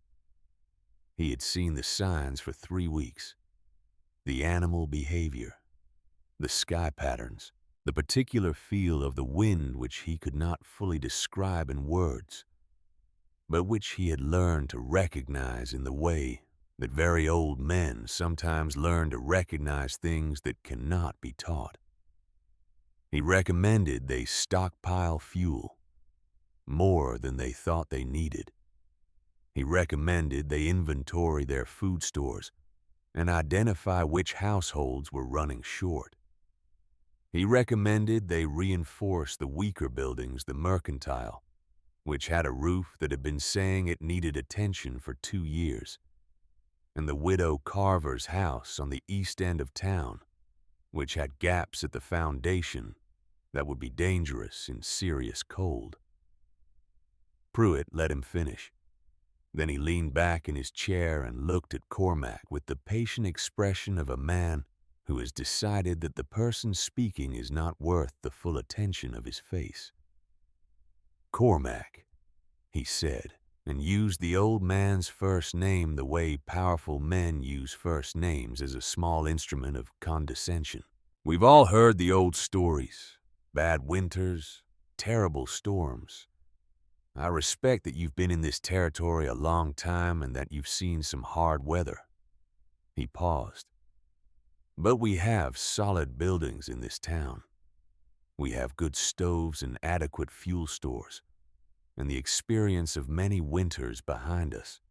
He had seen the signs for 3 weeks. The animal behavior, the sky patterns, the particular feel of the wind which he could not fully describe in words, but which he had learned to recognize in the way that very old men sometimes learn to recognize things that cannot be taught. He recommended they stockpile fuel, more than they thought they needed. He recommended they inventory their food stores and identify which households were running short. He recommended they reinforce the weaker buildings, the mercantile, which had a roof that had been saying it needed attention for 2 years, and the widow Carver's house on the east end of town, which had gaps at the foundation that would be dangerous in serious cold. Pruitt let him finish. Then he leaned back in his chair and looked at Cormac with the patient expression of a man who has decided that the person speaking is not worth the full attention of his face. Cormac, he said, and used the old man's first name the way powerful men use first names as a small instrument of condescension. We've all heard the old stories, bad winters, terrible storms. I respect that you've been in this territory a long time and that you've seen some hard weather. He paused. But we have solid buildings in this town. We have good stoves and adequate fuel stores, and the experience of many winters behind us.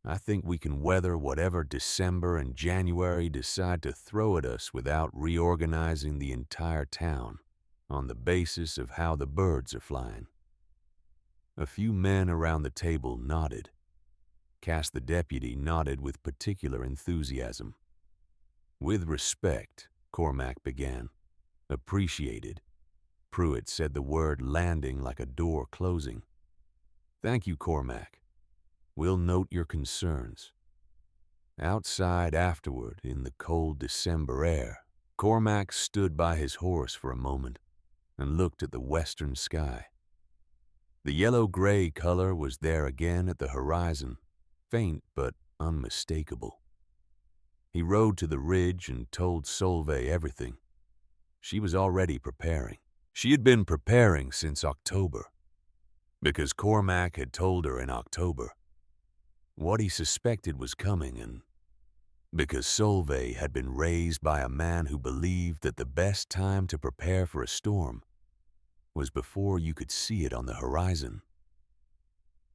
I think we can weather whatever December and January decide to throw at us without reorganizing the entire town on the basis of how the birds are flying. A few men around the table nodded. Cass the deputy nodded with particular enthusiasm. With respect, Cormac began. Appreciated. Pruitt said the word landing like a door closing. Thank you, Cormac. We'll note your concerns. Outside afterward, in the cold December air, Cormac stood by his horse for a moment and looked at the western sky. The yellow-gray color was there again at the horizon, faint but unmistakable. He rode to the ridge and told Solveig everything. She was already preparing. She had been preparing since October, because Cormac had told her in October what he suspected was coming, and because Solveig had been raised by a man who believed that the best time to prepare for a storm was before you could see it on the horizon.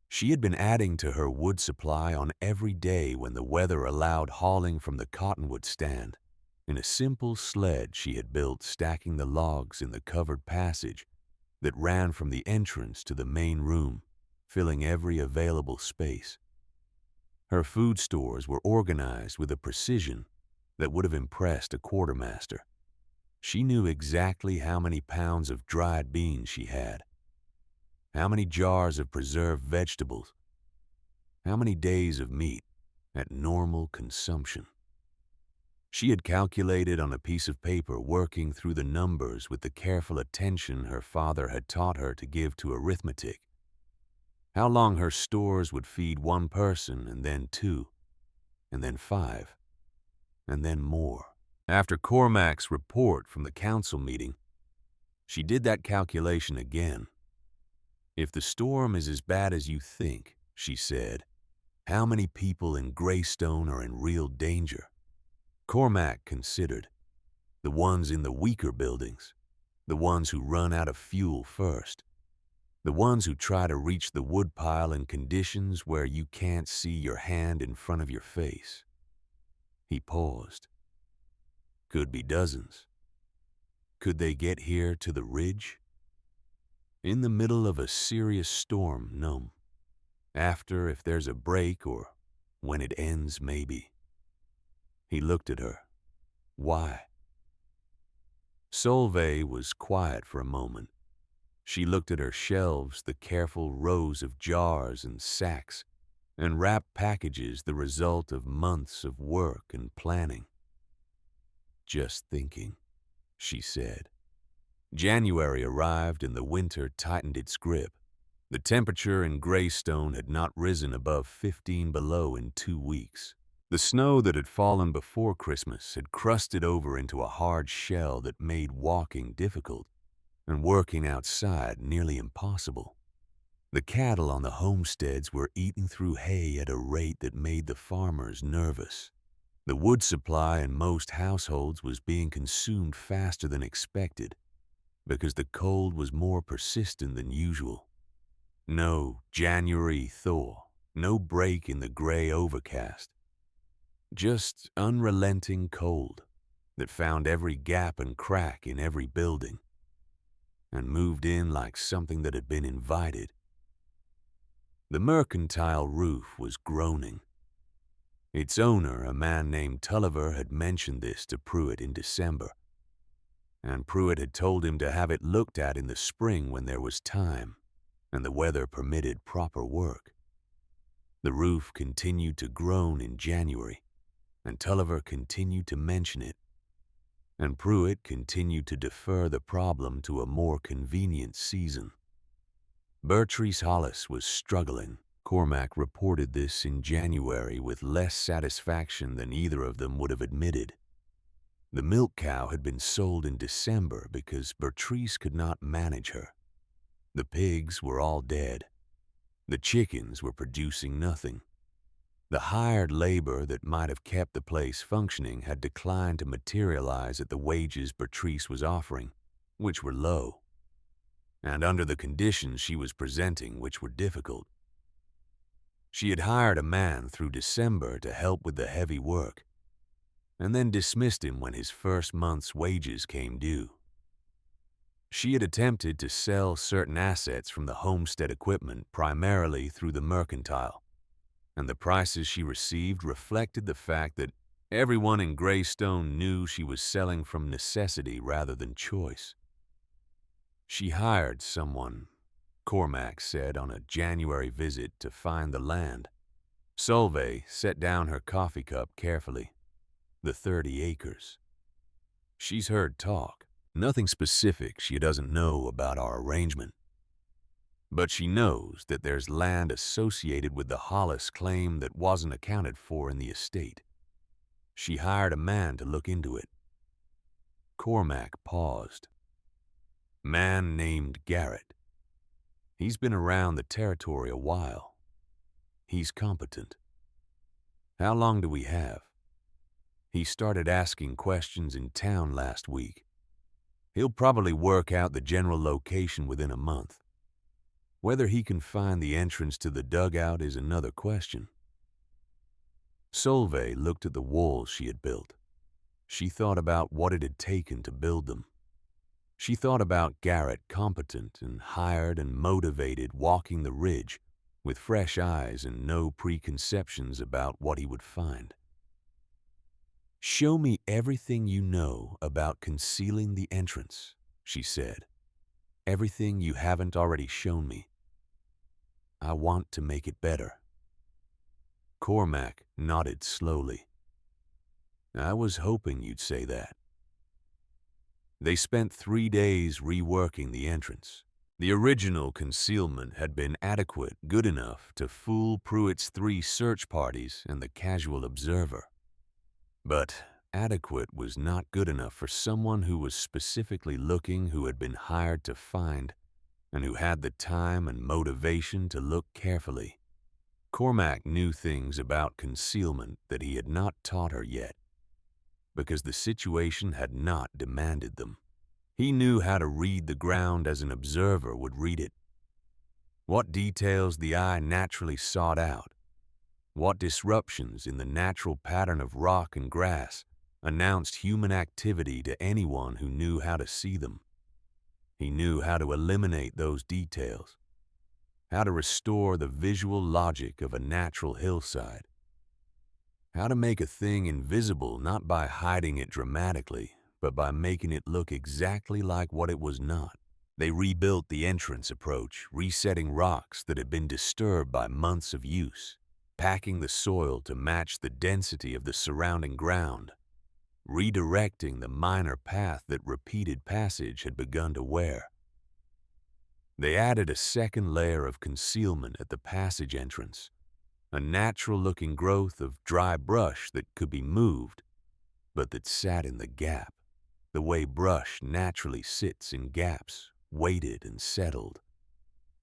She had been adding to her wood supply on every day when the weather allowed hauling from the cottonwood stand in a simple sled she had built, stacking the logs in the covered passage that ran from the entrance to the main room, filling every available space. Her food stores were organized with a precision that would have impressed a quartermaster. She knew exactly how many pounds of dried beans she had, how many jars of preserved vegetables, how many days of meat at normal consumption. She had calculated on a piece of paper, working through the numbers with the careful attention her father had taught her to give to arithmetic, how long her stores would feed one person, and then two, and then five, and then more. After Cormac's report from the council meeting, she did that calculation again. If the storm is as bad as you think, she said, how many people in Greystone are in real danger? Cormac considered. The ones in the weaker buildings, the ones who run out of fuel first, the ones who try to reach the woodpile in conditions where you can't see your hand in front of your face. He paused. Could be dozens. Could they get here to the ridge? In the middle of a serious storm, no. After, if there's a break, or when it ends, maybe. He looked at her. Why? Solveig was quiet for a moment. She looked at her shelves, the careful rows of jars and sacks, and wrapped packages, the result of months of work and planning. Just thinking, she said. January arrived and the winter tightened its grip. The temperature in Greystone had not risen above 15 below in 2 weeks. The snow that had fallen before Christmas had crusted over into a hard shell that made walking difficult and working outside nearly impossible. The cattle on the homesteads were eating through hay at a rate that made the farmers nervous. The wood supply in most households was being consumed faster than expected because the cold was more persistent than usual. No January thaw, no break in the gray overcast. Just unrelenting cold that found every gap and crack in every building and moved in like something that had been invited. The mercantile roof was groaning. Its owner, a man named Tulliver, had mentioned this to Pruitt in December, and Pruitt had told him to have it looked at in the spring when there was time and the weather permitted proper work. The roof continued to groan in January, and Tulliver continued to mention it, and Pruitt continued to defer the problem to a more convenient season. Bertrice Hollis was struggling. Cormac reported this in January with less satisfaction than either of them would have admitted. The milk cow had been sold in December because Bertrice could not manage her. The pigs were all dead. The chickens were producing nothing. The hired labor that might have kept the place functioning had declined to materialize at the wages Bertrice was offering, which were low, and under the conditions she was presenting, which were difficult. She had hired a man through December to help with the heavy work, and then dismissed him when his first month's wages came due. She had attempted to sell certain assets from the homestead equipment primarily through the mercantile, and the prices she received reflected the fact that everyone in Greystone knew she was selling from necessity rather than choice. She hired someone, Cormac said on a January visit, to find the land. Solveig set down her coffee cup carefully. The 30 acres. She's heard talk. Nothing specific she doesn't know about our arrangement. But she knows that there's land associated with the Hollis claim that wasn't accounted for in the estate. She hired a man to look into it. Cormac paused. Man named Garrett. He's been around the territory a while. He's competent. How long do we have? He started asking questions in town last week. He'll probably work out the general location within a month. Whether he can find the entrance to the dugout is another question. Solveig looked at the walls she had built. She thought about what it had taken to build them. She thought about Garrett, competent and hired and motivated, walking the ridge with fresh eyes and no preconceptions about what he would find. "Show me everything you know about concealing the entrance," she said. "Everything you haven't already shown me. I want to make it better." Cormac nodded slowly. "I was hoping you'd say that." They spent 3 days reworking the entrance. The original concealment had been adequate, good enough to fool Pruitt's 3 search parties and the casual observer. But adequate was not good enough for someone who was specifically looking, who had been hired to find, and who had the time and motivation to look carefully. Cormac knew things about concealment that he had not taught her yet, because the situation had not demanded them. He knew how to read the ground as an observer would read it. What details the eye naturally sought out, what disruptions in the natural pattern of rock and grass announced human activity to anyone who knew how to see them. He knew how to eliminate those details, how to restore the visual logic of a natural hillside, how to make a thing invisible not by hiding it dramatically, but by making it look exactly like what it was not. They rebuilt the entrance approach, resetting rocks that had been disturbed by months of use, packing the soil to match the density of the surrounding ground, redirecting the minor path that repeated passage had begun to wear. They added a second layer of concealment at the passage entrance, a natural-looking growth of dry brush that could be moved, but that sat in the gap, the way brush naturally sits in gaps, waited and settled.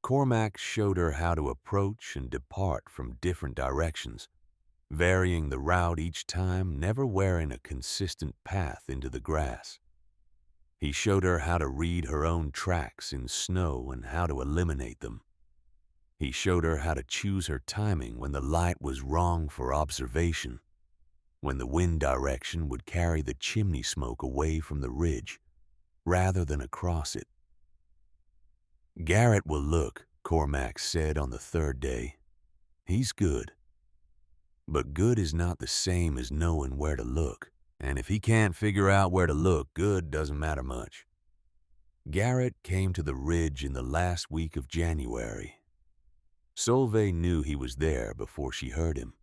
Cormac showed her how to approach and depart from different directions, varying the route each time, never wearing a consistent path into the grass. He showed her how to read her own tracks in snow and how to eliminate them. He showed her how to choose her timing when the light was wrong for observation, when the wind direction would carry the chimney smoke away from the ridge rather than across it. "Garrett will look," Cormac said on the 3rd day. "He's good. But good is not the same as knowing where to look, and if he can't figure out where to look, good doesn't matter much." Garrett came to the ridge in the last week of January. Solveig knew he was there before she heard him.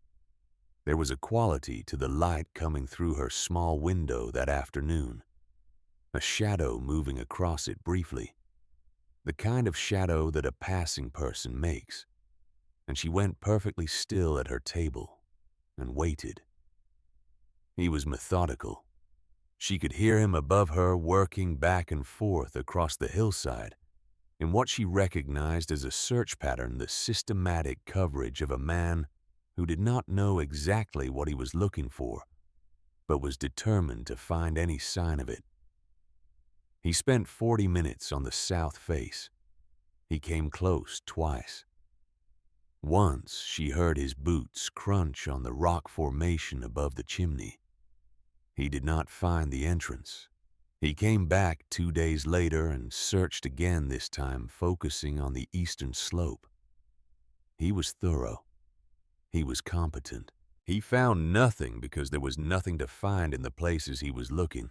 There was a quality to the light coming through her small window that afternoon, a shadow moving across it briefly. the kind of shadow that a passing person makes, and she went perfectly still at her table and waited. He was methodical. She could hear him above her working back and forth across the hillside in what she recognized as a search pattern, the systematic coverage of a man who did not know exactly what he was looking for, but was determined to find any sign of it. He spent 40 minutes on the south face. He came close twice. Once she heard his boots crunch on the rock formation above the chimney. He did not find the entrance. He came back 2 days later and searched again, this time focusing on the eastern slope. He was thorough. He was competent. He found nothing because there was nothing to find in the places he was looking.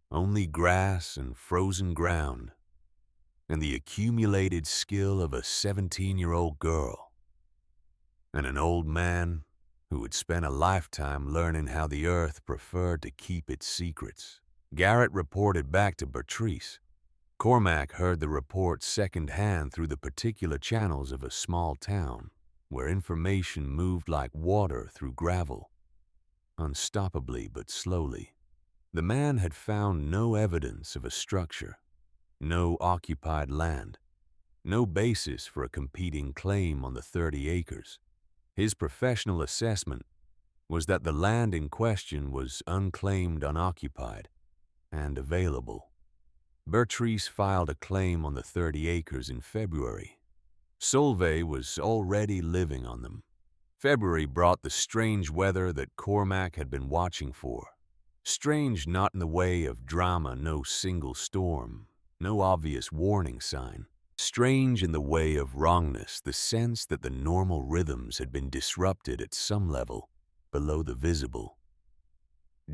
Only grass and frozen ground, and the accumulated skill of a 17-year-old girl, and an old man who had spent a lifetime learning how the earth preferred to keep its secrets. Garrett reported back to Bertrice. Cormac heard the report secondhand through the particular channels of a small town where information moved like water through gravel, unstoppably but slowly. The man had found no evidence of a structure, no occupied land, no basis for a competing claim on the 30 acres. His professional assessment was that the land in question was unclaimed, unoccupied, and available. Bertrice filed a claim on the 30 acres in February. Solveig was already living on them. February brought the strange weather that Cormac had been watching for. Strange not in the way of drama, no single storm, no obvious warning sign. Strange in the way of wrongness, the sense that the normal rhythms had been disrupted at some level below the visible.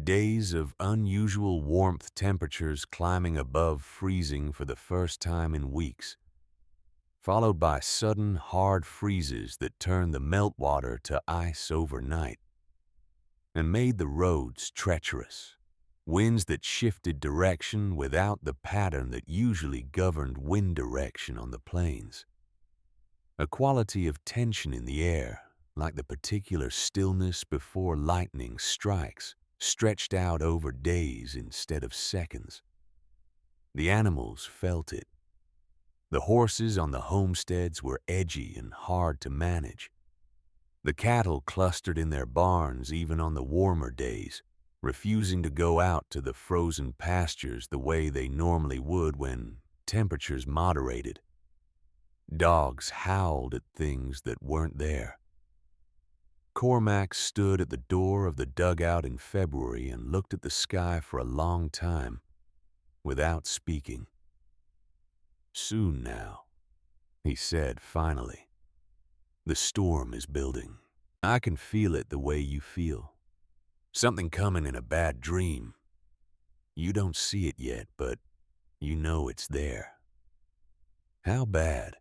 Days of unusual warmth, temperatures climbing above freezing for the first time in weeks, followed by sudden hard freezes that turned the meltwater to ice overnight and made the roads treacherous. Winds that shifted direction without the pattern that usually governed wind direction on the plains. A quality of tension in the air, like the particular stillness before lightning strikes, stretched out over days instead of seconds. The animals felt it. The horses on the homesteads were edgy and hard to manage. The cattle clustered in their barns even on the warmer days, refusing to go out to the frozen pastures the way they normally would when temperatures moderated. Dogs howled at things that weren't there. Cormac stood at the door of the dugout in February and looked at the sky for a long time, without speaking. "Soon now," he said finally. "The storm is building. I can feel it the way you feel. Something coming in a bad dream. You don't see it yet, but you know it's there." "How bad?"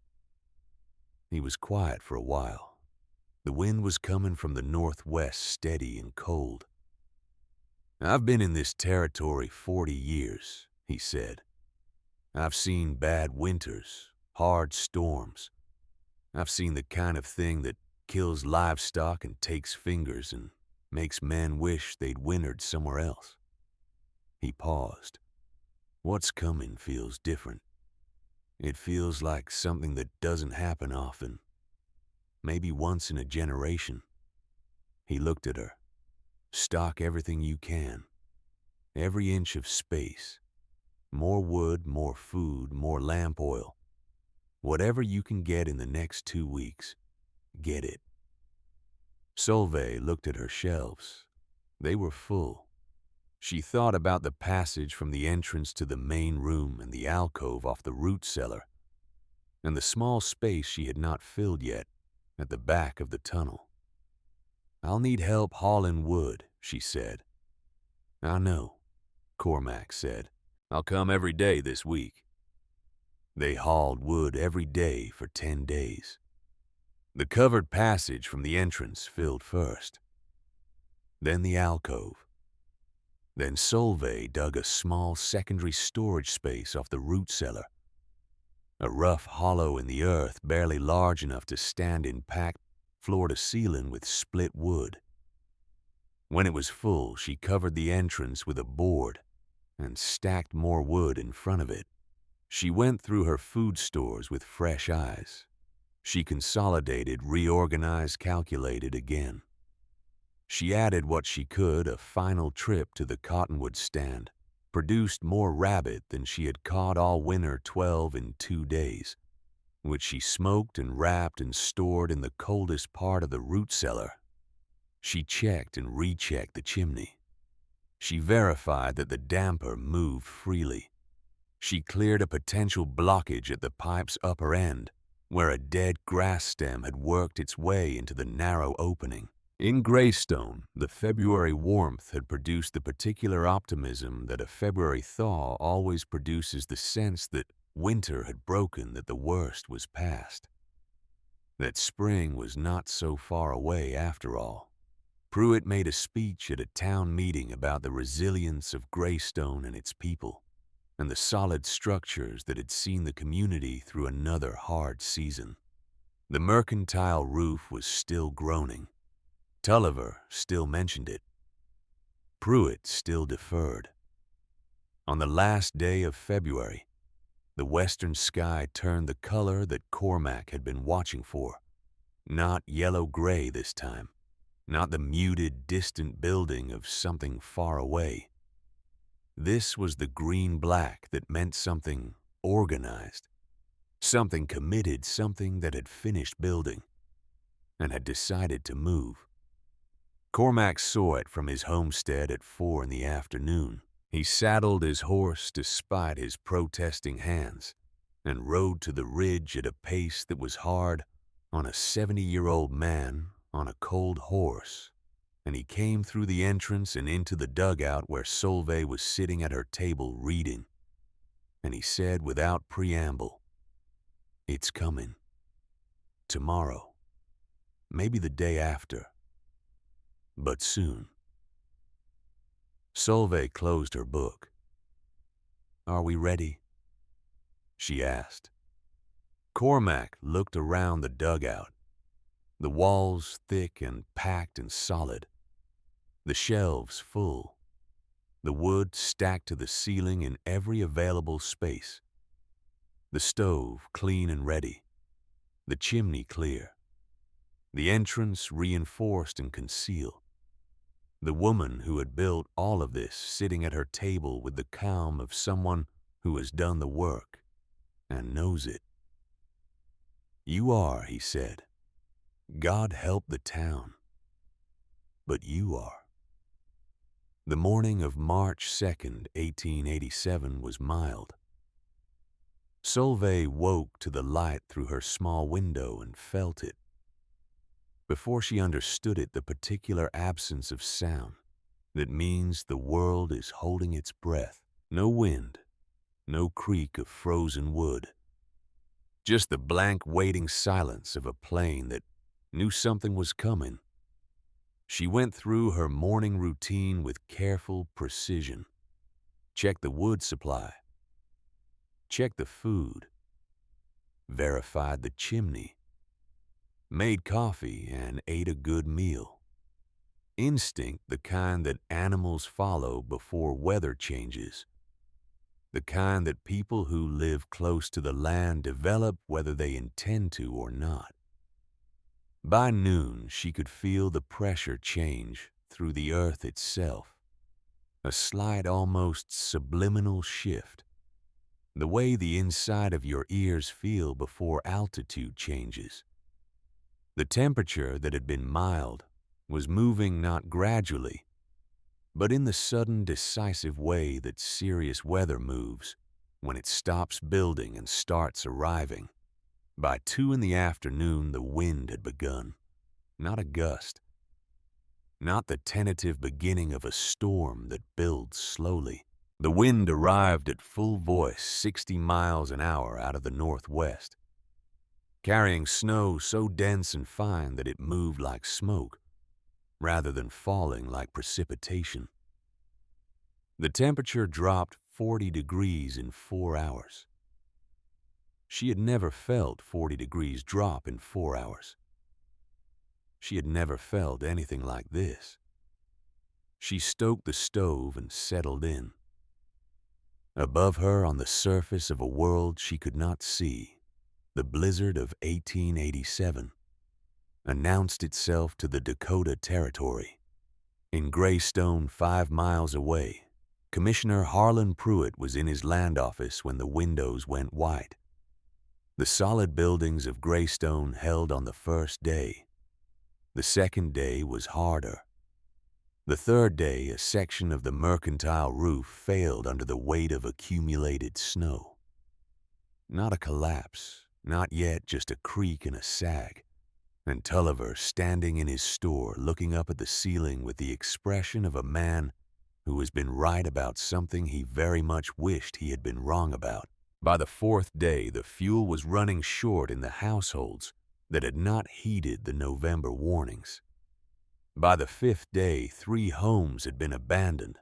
He was quiet for a while. The wind was coming from the northwest, steady and cold. "I've been in this territory 40 years, he said. "I've seen bad winters, hard storms. I've seen the kind of thing that kills livestock and takes fingers and makes men wish they'd wintered somewhere else." He paused. "What's coming feels different. It feels like something that doesn't happen often. Maybe once in a generation." He looked at her. "Stock everything you can. Every inch of space. More wood, more food, more lamp oil. Whatever you can get in the next 2 weeks, get it." Solveig looked at her shelves. They were full. She thought about the passage from the entrance to the main room and the alcove off the root cellar, and the small space she had not filled yet at the back of the tunnel. "I'll need help hauling wood," she said. "I know," Cormac said. "I'll come every day this week." They hauled wood every day for 10 days. The covered passage from the entrance filled first, then the alcove. Then Solveig dug a small secondary storage space off the root cellar. a rough hollow in the earth barely large enough to stand in packed floor to ceiling with split wood. When it was full, she covered the entrance with a board and stacked more wood in front of it. She went through her food stores with fresh eyes. She consolidated, reorganized, calculated again. She added what she could, a final trip to the cottonwood stand, produced more rabbit than she had caught all winter 12 in 2 days, which she smoked and wrapped and stored in the coldest part of the root cellar. She checked and rechecked the chimney. She verified that the damper moved freely. She cleared a potential blockage at the pipe's upper end, where a dead grass stem had worked its way into the narrow opening. In Greystone, the February warmth had produced the particular optimism that a February thaw always produces, the sense that winter had broken, that the worst was past, that spring was not so far away after all. Pruitt made a speech at a town meeting about the resilience of Greystone and its people, and the solid structures that had seen the community through another hard season. The mercantile roof was still groaning. Tulliver still mentioned it. Pruitt still deferred. On the last day of February, the western sky turned the color that Cormac had been watching for. Not yellow-gray this time, not the muted, distant building of something far away. This was the green-black that meant something organized, something committed, something that had finished building and had decided to move. Cormac saw it from his homestead at 4 in the afternoon. He saddled his horse despite his protesting hands and rode to the ridge at a pace that was hard on a 70-year-old man on a cold horse, and he came through the entrance and into the dugout where Solveig was sitting at her table reading, and he said without preamble, "It's coming. Tomorrow. Maybe the day after. But soon." Solveig closed her book. "Are we ready?" she asked. Cormac looked around the dugout. The walls thick and packed and solid. The shelves full. The wood stacked to the ceiling in every available space. The stove clean and ready. The chimney clear. The entrance reinforced and concealed. The woman who had built all of this sitting at her table with the calm of someone who has done the work and knows it. "You are," he said. "God help the town. But you are." The morning of March 2nd, 1887 was mild. Solveig woke to the light through her small window and felt it. Before she understood it, the particular absence of sound that means the world is holding its breath. No wind, no creak of frozen wood. Just the blank waiting silence of a plane that knew something was coming. She went through her morning routine with careful precision. Checked the wood supply. Checked the food. Verified the chimney. Made coffee and ate a good meal. Instinct, the kind that animals follow before weather changes. The kind that people who live close to the land develop whether they intend to or not. By noon, she could feel the pressure change through the earth itself. A slight, almost subliminal shift. The way the inside of your ears feel before altitude changes. The temperature that had been mild was moving not gradually, but in the sudden, decisive way that serious weather moves when it stops building and starts arriving. By 2 in the afternoon, the wind had begun. Not a gust. Not the tentative beginning of a storm that builds slowly. The wind arrived at full voice 60 miles an hour out of the northwest, carrying snow so dense and fine that it moved like smoke, rather than falling like precipitation. The temperature dropped 40 degrees in 4 hours. She had never felt 40 degrees drop in 4 hours. She had never felt anything like this. She stoked the stove and settled in. Above her, on the surface of a world she could not see, the blizzard of 1887 announced itself to the Dakota Territory. In Greystone, 5 miles away, Commissioner Harlan Pruitt was in his land office when the windows went white. The solid buildings of Greystone held on the first day. The second day was harder. The third day, a section of the mercantile roof failed under the weight of accumulated snow. Not a collapse, not yet just a creak and a sag. And Tulliver, standing in his store, looking up at the ceiling with the expression of a man who has been right about something he very much wished he had been wrong about. By the fourth day, the fuel was running short in the households that had not heeded the November warnings. By the fifth day, 3 homes had been abandoned,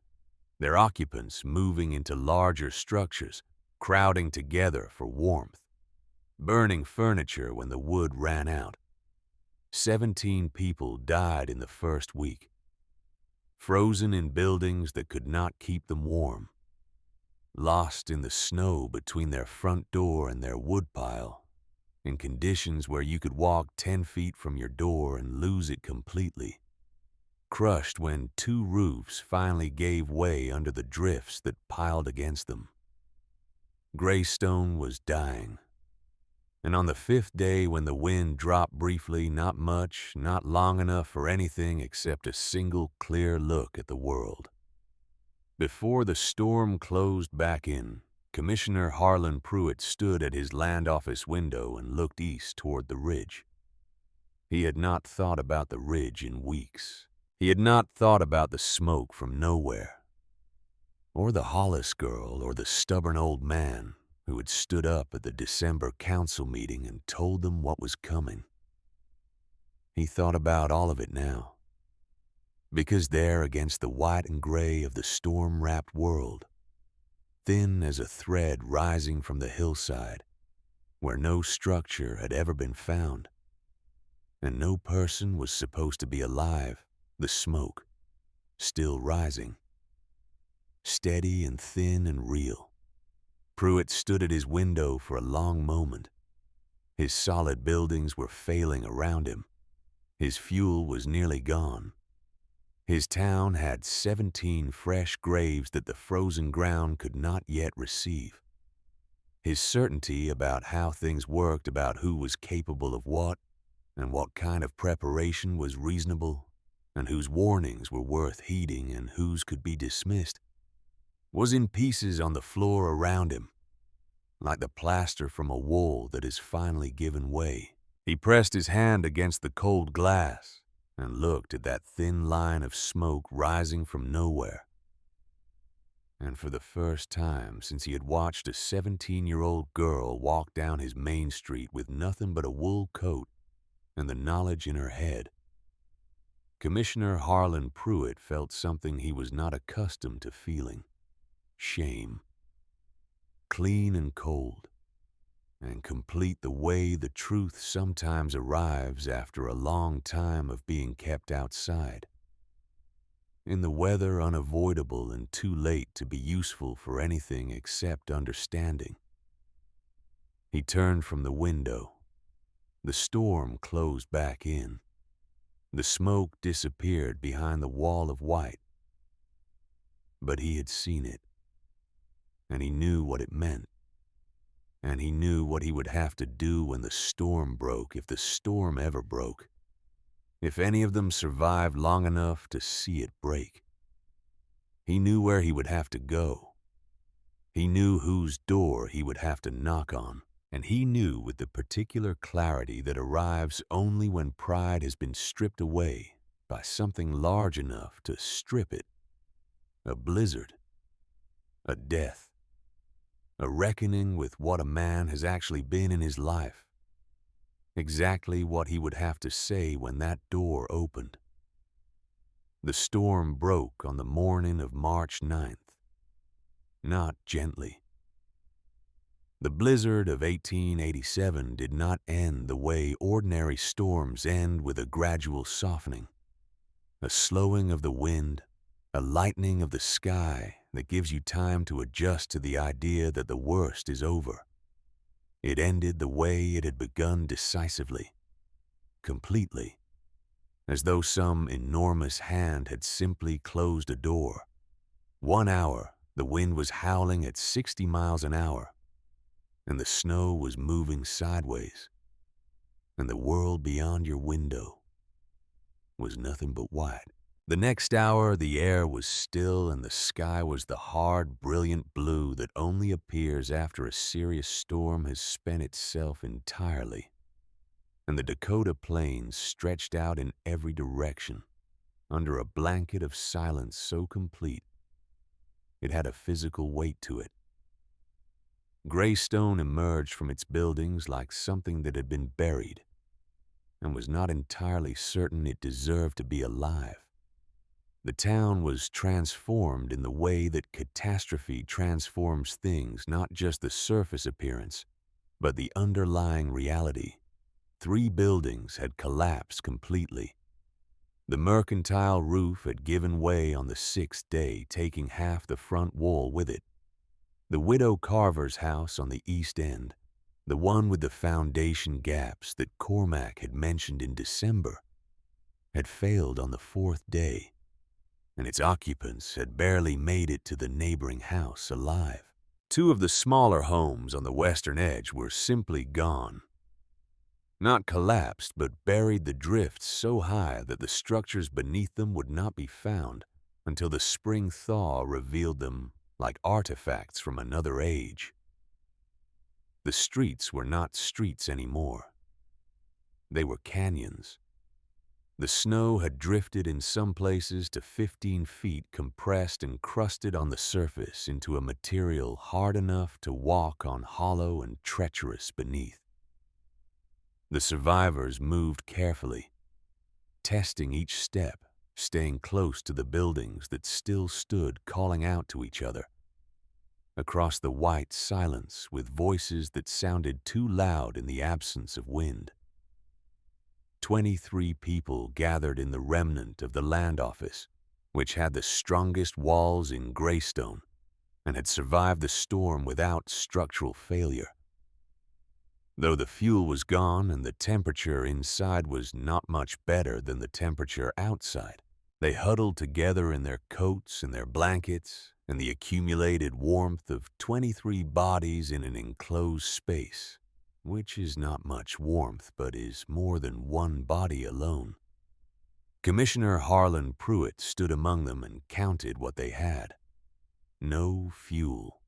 their occupants moving into larger structures, crowding together for warmth, burning furniture when the wood ran out. 17 people died in the first week, frozen in buildings that could not keep them warm, lost in the snow between their front door and their woodpile, in conditions where you could walk 10 feet from your door and lose it completely, crushed when 2 roofs finally gave way under the drifts that piled against them. Greystone was dying. And on the 5th day, when the wind dropped briefly, not much, not long enough for anything except a single clear look at the world. Before the storm closed back in, Commissioner Harlan Pruitt stood at his land office window and looked east toward the ridge. He had not thought about the ridge in weeks. He had not thought about the smoke from nowhere, or the Hollis girl, or the stubborn old man who had stood up at the December council meeting and told them what was coming. He thought about all of it now, because there against the white and gray of the storm-wrapped world, thin as a thread rising from the hillside, where no structure had ever been found, and no person was supposed to be alive, the smoke, still rising, steady and thin and real. Pruitt stood at his window for a long moment. His solid buildings were failing around him. His fuel was nearly gone. His town had 17 fresh graves that the frozen ground could not yet receive. His certainty about how things worked, about who was capable of what, and what kind of preparation was reasonable, and whose warnings were worth heeding and whose could be dismissed, was in pieces on the floor around him, like the plaster from a wall that has finally given way. He pressed his hand against the cold glass and looked at that thin line of smoke rising from nowhere. And for the first time since he had watched a 17-year-old girl walk down his main street with nothing but a wool coat and the knowledge in her head, Commissioner Harlan Pruitt felt something he was not accustomed to feeling: shame. Clean and cold, and complete the way the truth sometimes arrives after a long time of being kept outside, in the weather unavoidable and too late to be useful for anything except understanding. He turned from the window. The storm closed back in. The smoke disappeared behind the wall of white. But he had seen it, and he knew what it meant. And he knew what he would have to do when the storm broke, if the storm ever broke, if any of them survived long enough to see it break. He knew where he would have to go. He knew whose door he would have to knock on, and he knew with the particular clarity that arrives only when pride has been stripped away by something large enough to strip it: a blizzard, a death, a reckoning with what a man has actually been in his life, exactly what he would have to say when that door opened. The storm broke on the morning of March 9th, not gently. The blizzard of 1887 did not end the way ordinary storms end, with a gradual softening, a slowing of the wind, a lightening of the sky that gives you time to adjust to the idea that the worst is over. It ended the way it had begun, decisively, completely, as though some enormous hand had simply closed a door. 1 hour, the wind was howling at 60 miles an hour, and the snow was moving sideways, and the world beyond your window was nothing but white. The next hour, the air was still and the sky was the hard, brilliant blue that only appears after a serious storm has spent itself entirely, and the Dakota plains stretched out in every direction under a blanket of silence so complete it had a physical weight to it. Greystone emerged from its buildings like something that had been buried and was not entirely certain it deserved to be alive. The town was transformed in the way that catastrophe transforms things, not just the surface appearance, but the underlying reality. 3 buildings had collapsed completely. The mercantile roof had given way on the 6th day, taking half the front wall with it. The widow Carver's house on the east end, the one with the foundation gaps that Cormac had mentioned in December, had failed on the 4th day, and its occupants had barely made it to the neighboring house alive. 2 of the smaller homes on the western edge were simply gone. Not collapsed, but buried the drifts so high that the structures beneath them would not be found until the spring thaw revealed them like artifacts from another age. The streets were not streets anymore. They were canyons. The snow had drifted in some places to 15 feet, compressed and crusted on the surface into a material hard enough to walk on, hollow and treacherous beneath. The survivors moved carefully, testing each step, staying close to the buildings that still stood, calling out to each other. Across the white silence, with voices that sounded too loud in the absence of wind. 23 people gathered in the remnant of the land office, which had the strongest walls in Greystone and had survived the storm without structural failure. Though the fuel was gone and the temperature inside was not much better than the temperature outside, they huddled together in their coats and their blankets and the accumulated warmth of 23 bodies in an enclosed space, which is not much warmth but is more than one body alone. Commissioner Harlan Pruitt stood among them and counted what they had. No fuel.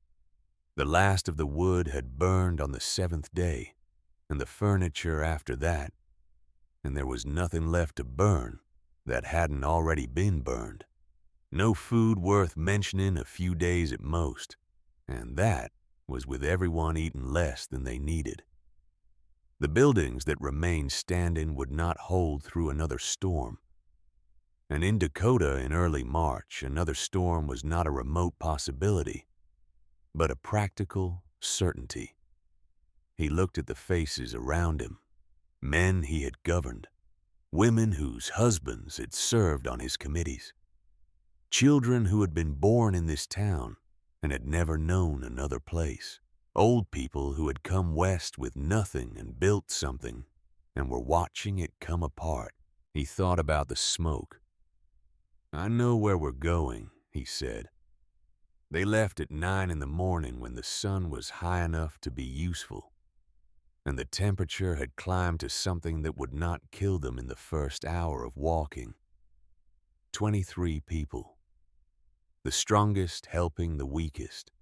The last of the wood had burned on the 7th day, and the furniture after that, and there was nothing left to burn that hadn't already been burned. No food worth mentioning, a few days at most, and that was with everyone eating less than they needed. The buildings that remained standing would not hold through another storm, and in Dakota in early March, another storm was not a remote possibility, but a practical certainty. He looked at the faces around him, men he had governed, women whose husbands had served on his committees, children who had been born in this town and had never known another place, old people who had come west with nothing and built something and were watching it come apart. He thought about the smoke. "I know where we're going," he said. "They left at 9 in the morning when the sun was high enough to be useful, and the temperature had climbed to something that would not kill them in the first hour of walking. 23 people, the strongest helping the weakest,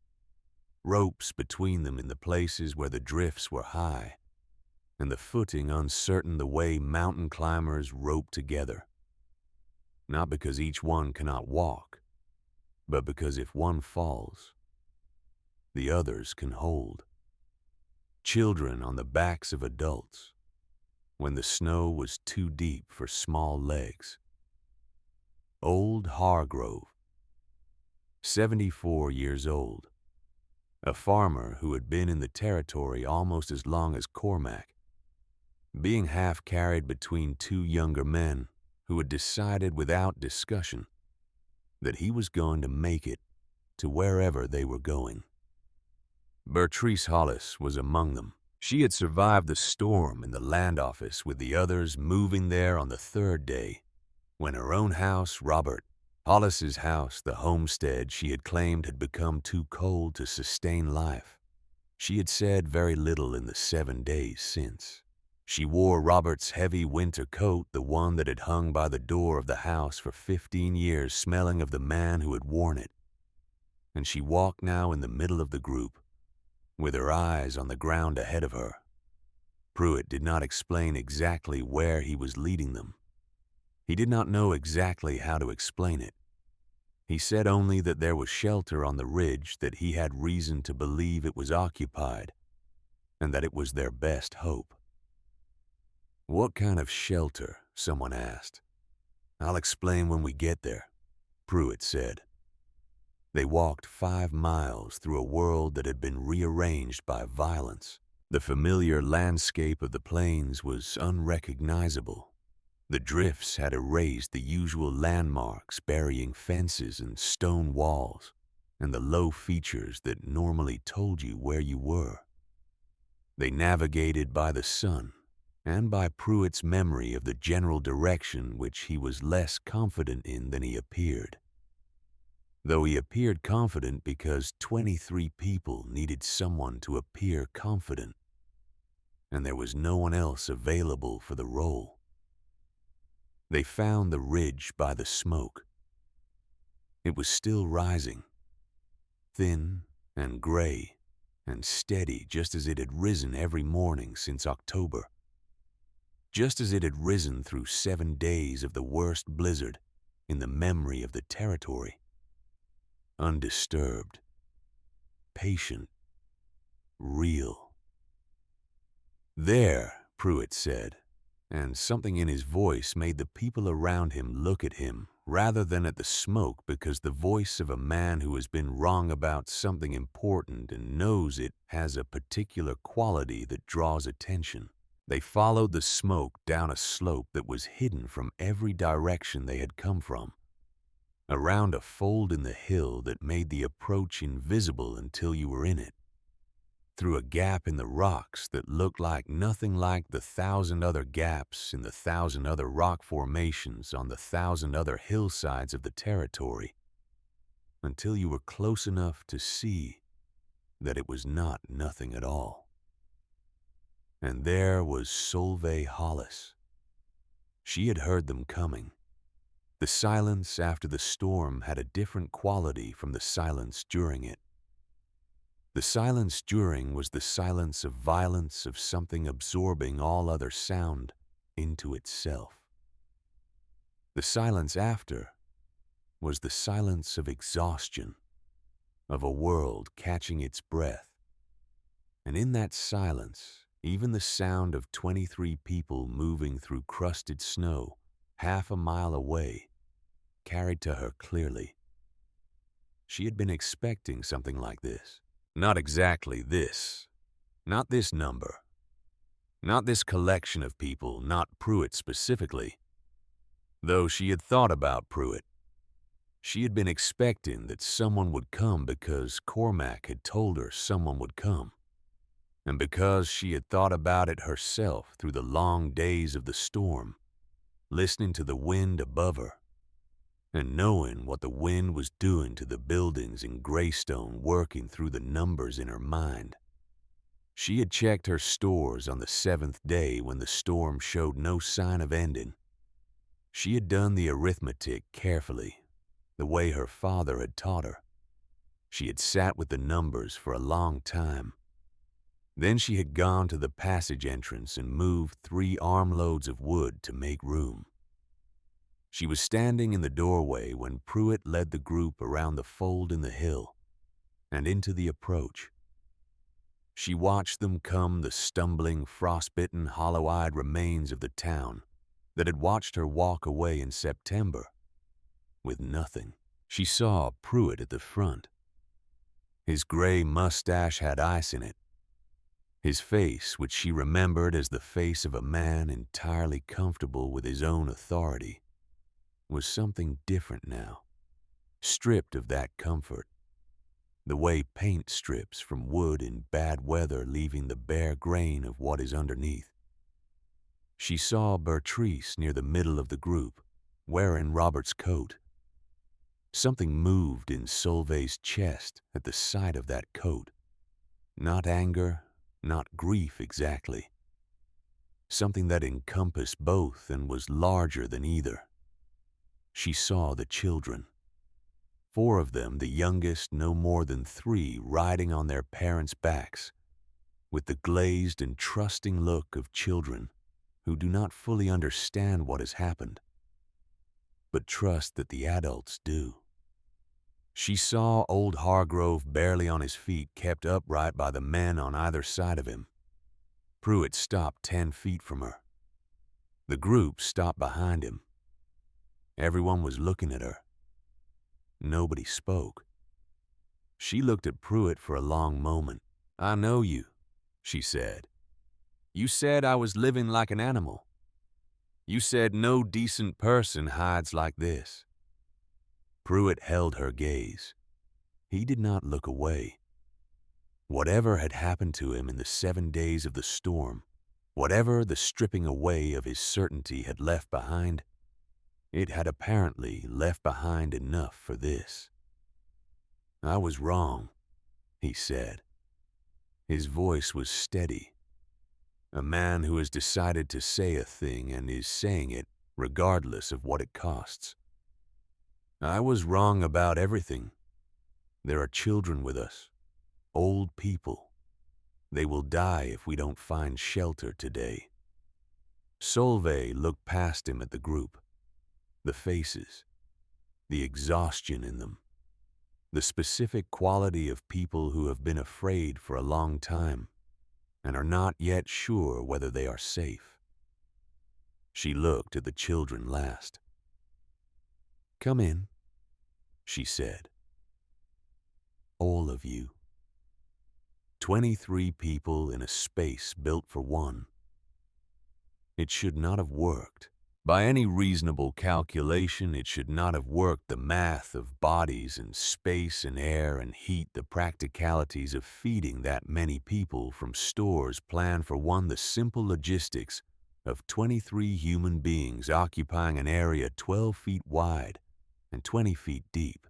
ropes between them in the places where the drifts were high, and the footing uncertain, the way mountain climbers rope together. Not because each one cannot walk, but because if one falls, the others can hold. Children on the backs of adults, when the snow was too deep for small legs. Old Hargrove, 74 years old, a farmer who had been in the territory almost as long as Cormac, being half carried between two younger men who had decided without discussion that he was going to make it to wherever they were going. Bertrice Hollis was among them. She had survived the storm in the land office with the others, moving there on the third day, when her own house, Robert Hollis's house, the homestead she had claimed, had become too cold to sustain life. She had said very little in the 7 days since. She wore Robert's heavy winter coat, the one that had hung by the door of the house for 15 years, smelling of the man who had worn it. And she walked now in the middle of the group, with her eyes on the ground ahead of her. Pruitt did not explain exactly where he was leading them. He did not know exactly how to explain it. He said only that there was shelter on the ridge, that he had reason to believe it was occupied, and that it was their best hope. "What kind of shelter?" someone asked. "I'll explain when we get there," Pruitt said. They walked 5 miles through a world that had been rearranged by violence. The familiar landscape of the plains was unrecognizable. The drifts had erased the usual landmarks, burying fences and stone walls, and the low features that normally told you where you were. They navigated by the sun, and by Pruitt's memory of the general direction, which he was less confident in than he appeared. Though he appeared confident because 23 people needed someone to appear confident, and there was no one else available for the role. They found the ridge by the smoke. It was still rising, thin and gray and steady, just as it had risen every morning since October. Just as it had risen through 7 days of the worst blizzard in the memory of the territory. Undisturbed, patient, real. "There," Pruitt said, and something in his voice made the people around him look at him rather than at the smoke, because the voice of a man who has been wrong about something important and knows it has a particular quality that draws attention. They followed the smoke down a slope that was hidden from every direction they had come from, around a fold in the hill that made the approach invisible until you were in it, through a gap in the rocks that looked like nothing like the 1,000 other gaps in the 1,000 other rock formations on the 1,000 other hillsides of the territory, until you were close enough to see that it was not nothing at all. And there was Solveig Hollis. She had heard them coming. The silence after the storm had a different quality from the silence during it. The silence during was the silence of violence, of something absorbing all other sound into itself. The silence after was the silence of exhaustion, of a world catching its breath. And in that silence, even the sound of 23 people moving through crusted snow half a mile away carried to her clearly. She had been expecting something like this. Not exactly this. Not this number. Not this collection of people, not Pruitt specifically. Though she had thought about Pruitt. She had been expecting that someone would come because Cormac had told her someone would come. And because she had thought about it herself through the long days of the storm, listening to the wind above her, and knowing what the wind was doing to the buildings in Greystone, working through the numbers in her mind. She had checked her stores on the 7th day when the storm showed no sign of ending. She had done the arithmetic carefully, the way her father had taught her. She had sat with the numbers for a long time. Then she had gone to the passage entrance and moved 3 armloads of wood to make room. She was standing in the doorway when Pruitt led the group around the fold in the hill and into the approach. She watched them come, the stumbling, frostbitten, hollow-eyed remains of the town that had watched her walk away in September with nothing. She saw Pruitt at the front. His gray mustache had ice in it. His face, which she remembered as the face of a man entirely comfortable with his own authority, was something different now, stripped of that comfort, the way paint strips from wood in bad weather, leaving the bare grain of what is underneath. She saw Bertrice near the middle of the group, wearing Robert's coat. Something moved in Solveig's chest at the sight of that coat. Not anger, not grief exactly. Something that encompassed both and was larger than either. She saw the children. 4 of them, the youngest no more than 3, riding on their parents' backs, with the glazed and trusting look of children who do not fully understand what has happened, but trust that the adults do. She saw old Hargrove barely on his feet, kept upright by the men on either side of him. Pruitt stopped 10 feet from her. The group stopped behind him. Everyone was looking at her. Nobody spoke. She looked at Pruitt for a long moment. "I know you," she said. "You said I was living like an animal. You said no decent person hides like this." Pruitt held her gaze. He did not look away. Whatever had happened to him in the 7 days of the storm, whatever the stripping away of his certainty had left behind, it had apparently left behind enough for this. "I was wrong," he said. His voice was steady. A man who has decided to say a thing and is saying it regardless of what it costs. "I was wrong about everything. There are children with us, old people. They will die if we don't find shelter today." Solveig looked past him at the group. The faces, the exhaustion in them, the specific quality of people who have been afraid for a long time and are not yet sure whether they are safe. She looked at the children last. "Come in," she said. "All of you." 23 people in a space built for one. It should not have worked. By any reasonable calculation, it should not have worked. The math of bodies and space and air and heat, the practicalities of feeding that many people from stores planned for one, the simple logistics of 23 human beings occupying an area 12 feet wide and 20 feet deep.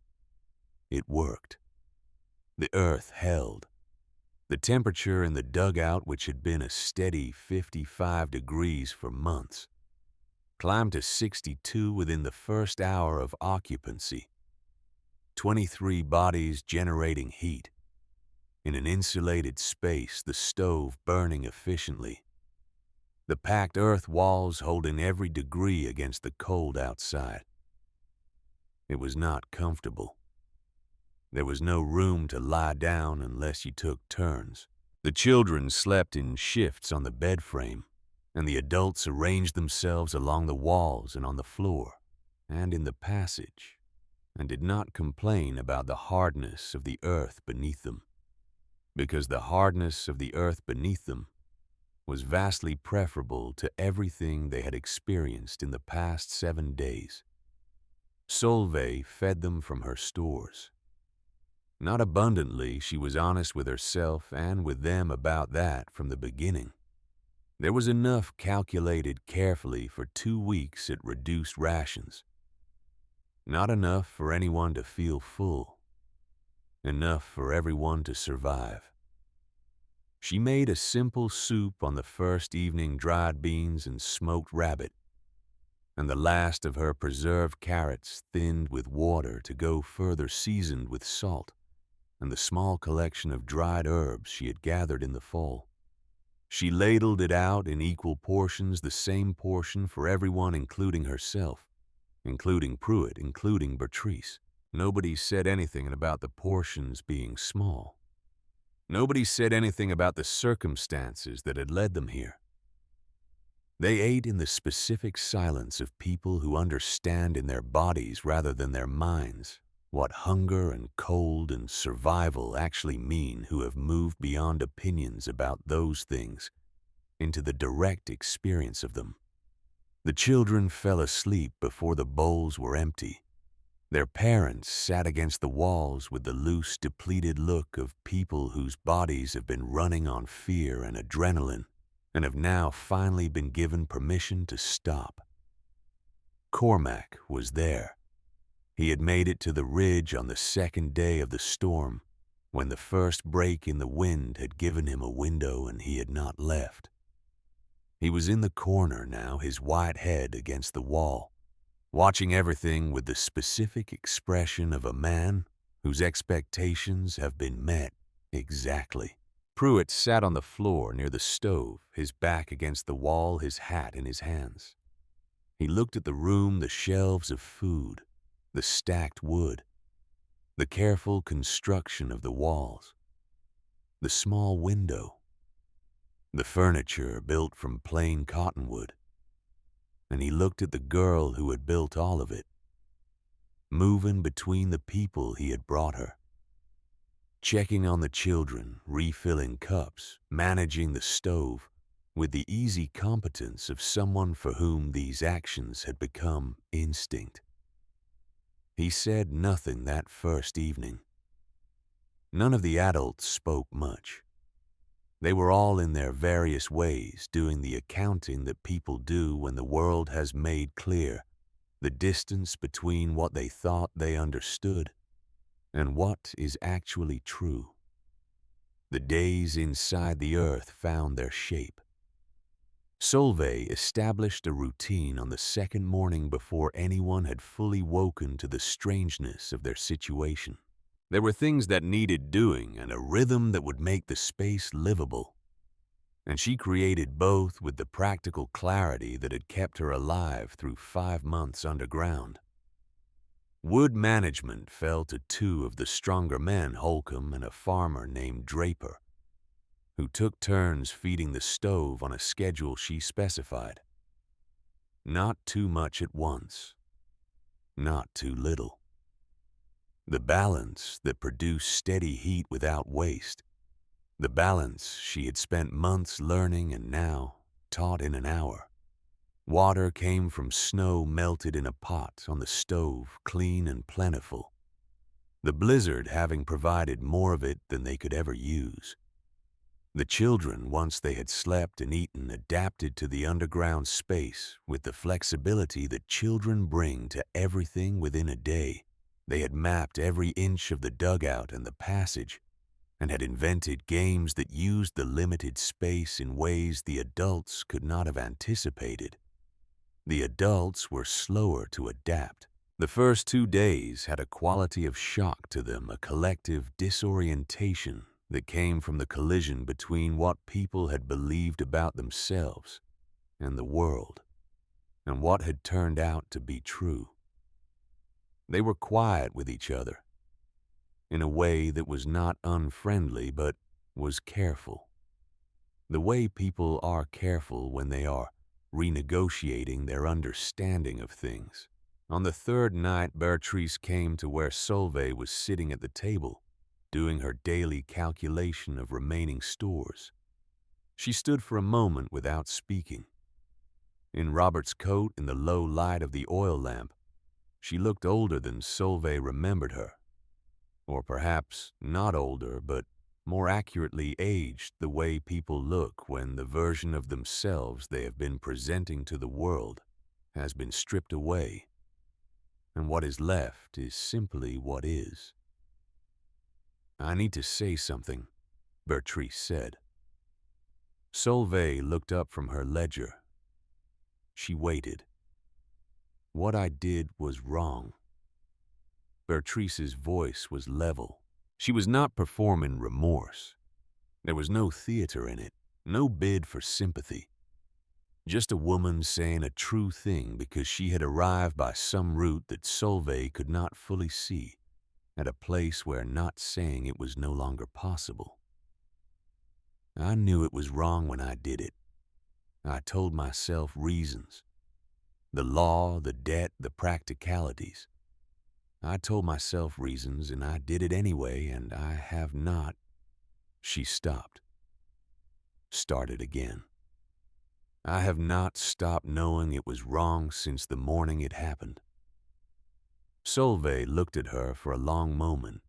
It worked. The earth held. The temperature in the dugout, which had been a steady 55 degrees for months, climbed to 62 within the first hour of occupancy. 23 bodies generating heat. In an insulated space, the stove burning efficiently. The packed earth walls holding every degree against the cold outside. It was not comfortable. There was no room to lie down unless you took turns. The children slept in shifts on the bed frame, and the adults arranged themselves along the walls and on the floor and in the passage, and did not complain about the hardness of the earth beneath them, because the hardness of the earth beneath them was vastly preferable to everything they had experienced in the past 7 days. Solveig fed them from her stores. Not abundantly, she was honest with herself and with them about that from the beginning. There was enough calculated carefully for 2 weeks at reduced rations. Not enough for anyone to feel full. Enough for everyone to survive. She made a simple soup on the first evening, dried beans and smoked rabbit, and the last of her preserved carrots thinned with water to go further, seasoned with salt, and the small collection of dried herbs she had gathered in the fall. She ladled it out in equal portions, the same portion for everyone, including herself, including Pruitt, including Bertrice. Nobody said anything about the portions being small. Nobody said anything about the circumstances that had led them here. They ate in the specific silence of people who understand in their bodies rather than their minds, what hunger and cold and survival actually mean who have moved beyond opinions about those things into the direct experience of them. The children fell asleep before the bowls were empty. Their parents sat against the walls with the loose, depleted look of people whose bodies have been running on fear and adrenaline and have now finally been given permission to stop. Cormac was there. He had made it to the ridge on the second day of the storm, when the first break in the wind had given him a window and he had not left. He was in the corner now, his white head against the wall, watching everything with the specific expression of a man whose expectations have been met exactly. Pruitt sat on the floor near the stove, his back against the wall, his hat in his hands. He looked at the room, the shelves of food, the stacked wood, the careful construction of the walls, the small window, the furniture built from plain cottonwood, and he looked at the girl who had built all of it, moving between the people he had brought her, checking on the children, refilling cups, managing the stove, with the easy competence of someone for whom these actions had become instinct. He said nothing that first evening. None of the adults spoke much. They were all in their various ways doing the accounting that people do when the world has made clear the distance between what they thought they understood and what is actually true. The days inside the earth found their shape. Solveig established a routine on the second morning before anyone had fully woken to the strangeness of their situation. There were things that needed doing and a rhythm that would make the space livable, and she created both with the practical clarity that had kept her alive through 5 months underground. Wood management fell to 2 of the stronger men, Holcomb and a farmer named Draper, who took turns feeding the stove on a schedule she specified. Not too much at once, not too little. The balance that produced steady heat without waste, the balance she had spent months learning and now taught in an hour. Water came from snow melted in a pot on the stove, clean and plentiful, the blizzard having provided more of it than they could ever use. The children, once they had slept and eaten, adapted to the underground space with the flexibility that children bring to everything within a day. They had mapped every inch of the dugout and the passage, and had invented games that used the limited space in ways the adults could not have anticipated. The adults were slower to adapt. The first 2 days had a quality of shock to them, a collective disorientation that came from the collision between what people had believed about themselves and the world, and what had turned out to be true. They were quiet with each other, in a way that was not unfriendly but was careful. The way people are careful when they are renegotiating their understanding of things. On the 3rd night, Beatrice came to where Solveig was sitting at the table, doing her daily calculation of remaining stores. She stood for a moment without speaking. In Robert's coat, in the low light of the oil lamp, she looked older than Solveig remembered her. Or perhaps not older, but more accurately aged the way people look when the version of themselves they have been presenting to the world has been stripped away, and what is left is simply what is. "I need to say something," Beatrice said. Solveig looked up from her ledger. She waited. "What I did was wrong." Beatrice's voice was level. She was not performing remorse. There was no theater in it, no bid for sympathy. Just a woman saying a true thing because she had arrived by some route that Solveig could not fully see, at a place where not saying it was no longer possible. "I knew it was wrong when I did it. I told myself reasons. The law, the debt, the practicalities. I told myself reasons and I did it anyway, and I have not. She stopped, started again. I have not stopped knowing it was wrong since the morning it happened. Solveig looked at her for a long moment.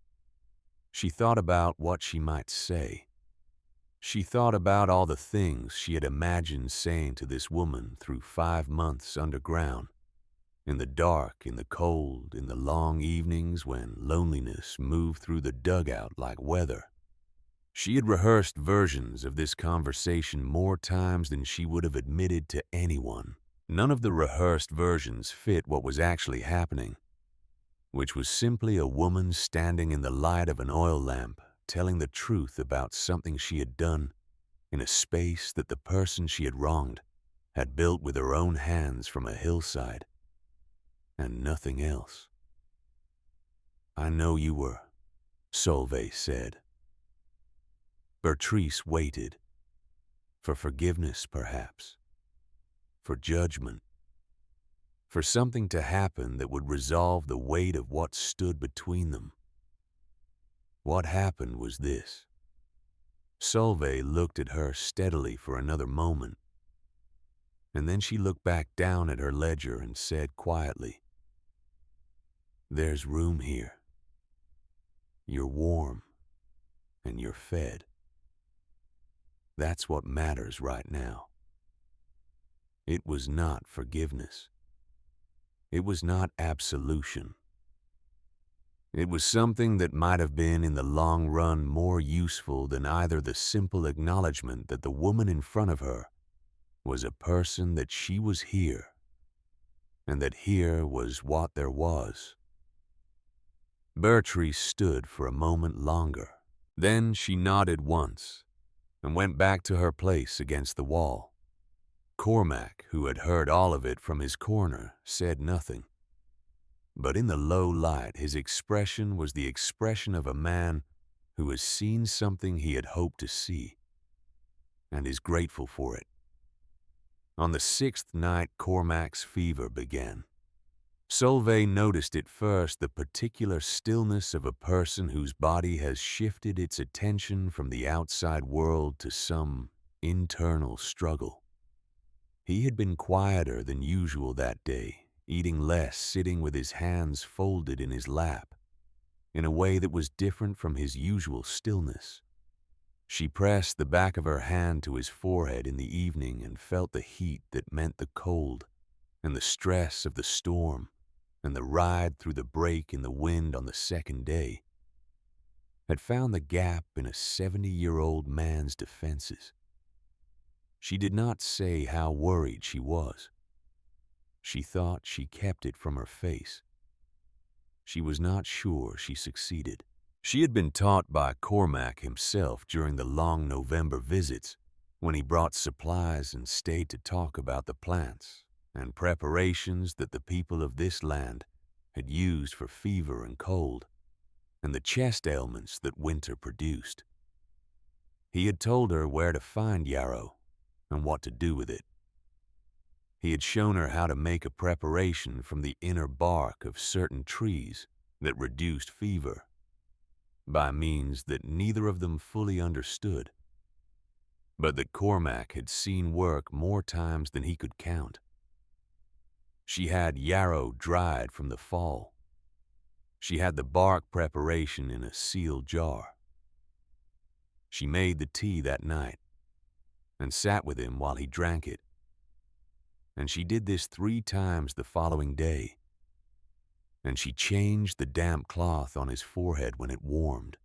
She thought about what she might say. She thought about all the things she had imagined saying to this woman through 5 months underground, in the dark, in the cold, in the long evenings when loneliness moved through the dugout like weather. She had rehearsed versions of this conversation more times than she would have admitted to anyone. None of the rehearsed versions fit what was actually happening, which was simply a woman standing in the light of an oil lamp, telling the truth about something she had done in a space that the person she had wronged had built with her own hands from a hillside, and nothing else. I know you were, Solveig said. Bertrice waited. For forgiveness, perhaps. For judgment. For something to happen that would resolve the weight of what stood between them. What happened was this. Solveig looked at her steadily for another moment, and then she looked back down at her ledger and said quietly, "There's room here. You're warm, and you're fed. That's what matters right now." It was not forgiveness. It was not absolution. It was something that might have been in the long run more useful than either the simple acknowledgement that the woman in front of her was a person, that she was here, and that here was what there was. Bertrice stood for a moment longer. Then she nodded once and went back to her place against the wall. Cormac, who had heard all of it from his corner, said nothing. But in the low light, his expression was the expression of a man who has seen something he had hoped to see, and is grateful for it. On the 6th night, Cormac's fever began. Solveig noticed at first the particular stillness of a person whose body has shifted its attention from the outside world to some internal struggle. He had been quieter than usual that day, eating less, sitting with his hands folded in his lap, in a way that was different from his usual stillness. She pressed the back of her hand to his forehead in the evening and felt the heat that meant the cold, and the stress of the storm, and the ride through the break in the wind on the second day, had found the gap in a 70-year-old man's defenses. She did not say how worried she was. She thought she kept it from her face. She was not sure she succeeded. She had been taught by Cormac himself during the long November visits, when he brought supplies and stayed to talk about the plants and preparations that the people of this land had used for fever and cold, and the chest ailments that winter produced. He had told her where to find yarrow and what to do with it. He had shown her how to make a preparation from the inner bark of certain trees that reduced fever, by means that neither of them fully understood, but that Cormac had seen work more times than he could count. She had yarrow dried from the fall. She had the bark preparation in a sealed jar. She made the tea that night and sat with him while he drank it. And she did this 3 times the following day. And she changed the damp cloth on his forehead when it warmed.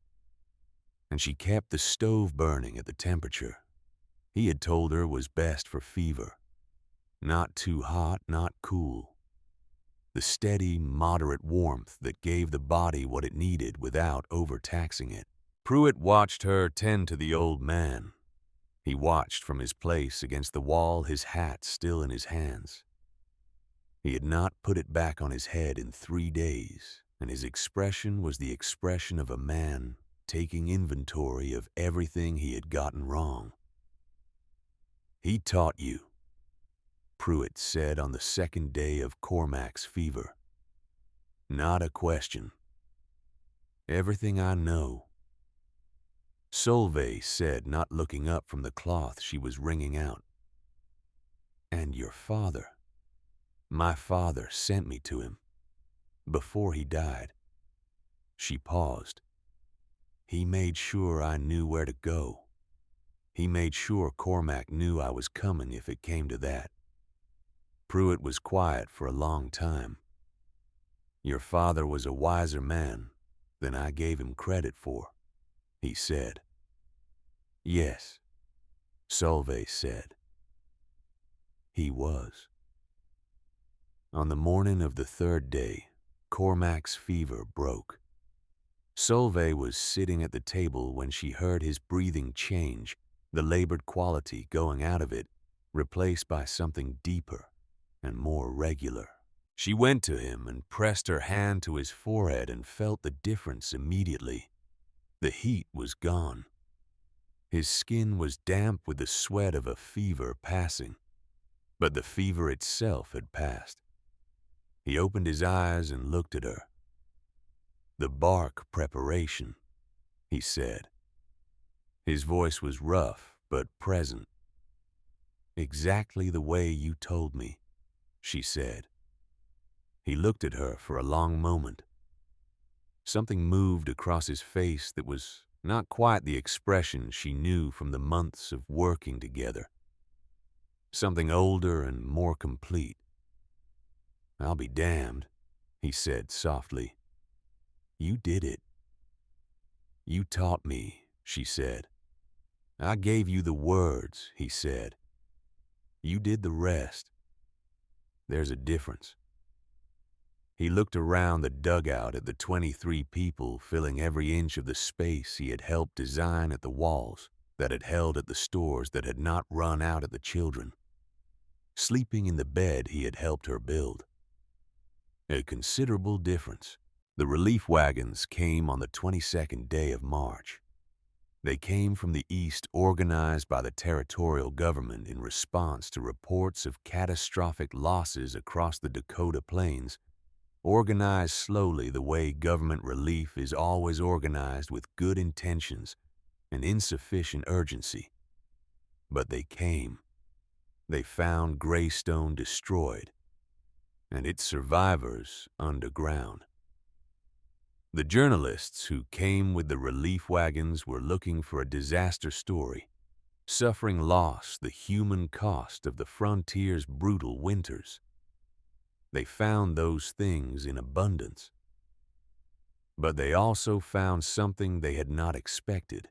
And she kept the stove burning at the temperature he had told her was best for fever. Not too hot, not cool. The steady, moderate warmth that gave the body what it needed without overtaxing it. Pruitt watched her tend to the old man. He watched from his place against the wall, his hat still in his hands. He had not put it back on his head in 3 days, and his expression was the expression of a man taking inventory of everything he had gotten wrong. "He taught you," Pruitt said on the 2nd day of Cormac's fever. Not a question. Everything I know. Solveig said, not looking up from the cloth she was wringing out. And your father. My father sent me to him. Before he died. She paused. He made sure I knew where to go. He made sure Cormac knew I was coming if it came to that. Pruitt was quiet for a long time. Your father was a wiser man than I gave him credit for, he said. Yes, Solveig said. He was. On the morning of the third day, Cormac's fever broke. Solveig was sitting at the table when she heard his breathing change, the labored quality going out of it, replaced by something deeper and more regular. She went to him and pressed her hand to his forehead and felt the difference immediately. The heat was gone. His skin was damp with the sweat of a fever passing, but the fever itself had passed. He opened his eyes and looked at her. The bark preparation, he said. His voice was rough but present. Exactly the way you told me, she said. He looked at her for a long moment. Something moved across his face that was not quite the expression she knew from the months of working together. Something older and more complete. I'll be damned, he said softly. You did it. You taught me, she said. I gave you the words, he said. You did the rest. There's a difference. He looked around the dugout at the 23 people filling every inch of the space he had helped design at the walls, that had held at the stores, that had not run out at the children, sleeping in the bed he had helped her build. A considerable difference. The relief wagons came on the 22nd day of March. They came from the east, organized by the territorial government in response to reports of catastrophic losses across the Dakota Plains, organized slowly the way government relief is always organized, with good intentions and insufficient urgency. But they came. They found Greystone destroyed, and its survivors underground. The journalists who came with the relief wagons were looking for a disaster story, suffering loss, the human cost of the frontier's brutal winters. They found those things in abundance. But they also found something they had not expected,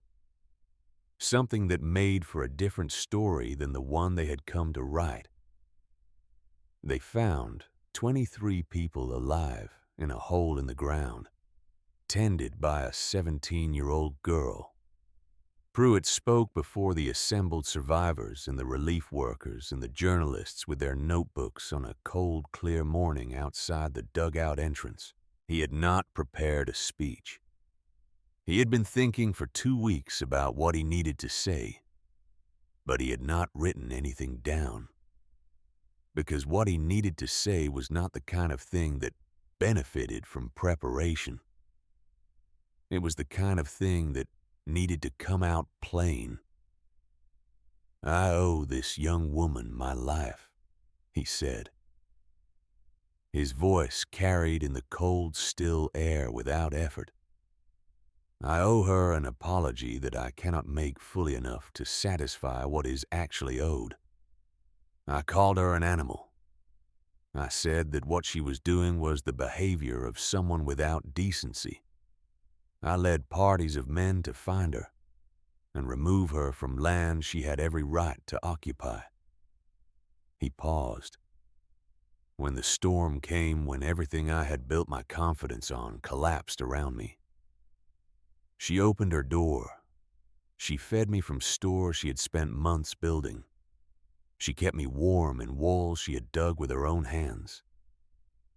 something that made for a different story than the one they had come to write. They found 23 people alive in a hole in the ground, tended by a 17-year-old girl. Pruitt spoke before the assembled survivors and the relief workers and the journalists with their notebooks on a cold, clear morning outside the dugout entrance. He had not prepared a speech. He had been thinking for 2 weeks about what he needed to say, but he had not written anything down, because what he needed to say was not the kind of thing that benefited from preparation. It was the kind of thing that needed to come out plain. I owe this young woman my life, he said. His voice carried in the cold, still air without effort. I owe her an apology that I cannot make fully enough to satisfy what is actually owed. I called her an animal. I said that what she was doing was the behavior of someone without decency. I led parties of men to find her and remove her from land she had every right to occupy. He paused. When the storm came, when everything I had built my confidence on collapsed around me. She opened her door. She fed me from stores she had spent months building. She kept me warm in walls she had dug with her own hands.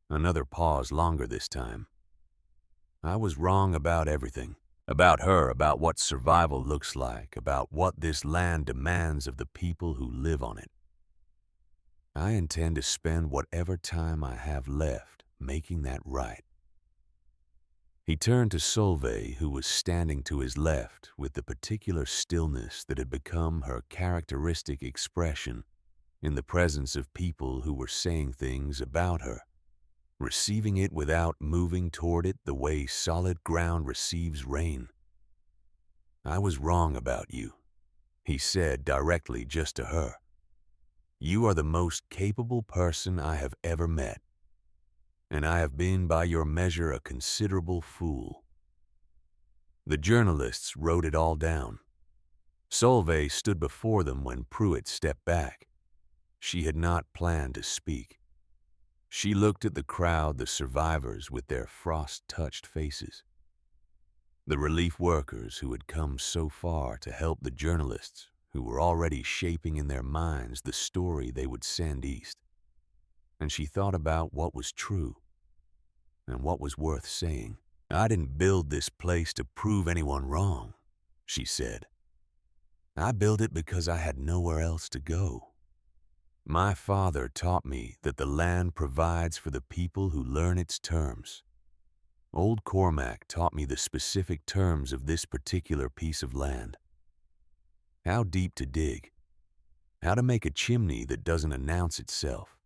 Another pause, longer this time. I was wrong about everything. About her, about what survival looks like, about what this land demands of the people who live on it. I intend to spend whatever time I have left making that right. He turned to Solveig, who was standing to his left with the particular stillness that had become her characteristic expression in the presence of people who were saying things about her, receiving it without moving toward it the way solid ground receives rain. "I was wrong about you," he said directly just to her. "You are the most capable person I have ever met, and I have been by your measure a considerable fool." The journalists wrote it all down. Solveig stood before them when Pruitt stepped back. She had not planned to speak. She looked at the crowd, the survivors with their frost-touched faces, the relief workers who had come so far to help the journalists who were already shaping in their minds the story they would send east. And she thought about what was true and what was worth saying. "I didn't build this place to prove anyone wrong," she said. "I built it because I had nowhere else to go. My father taught me that the land provides for the people who learn its terms. Old Cormac taught me the specific terms of this particular piece of land. How deep to dig, how to make a chimney that doesn't announce itself,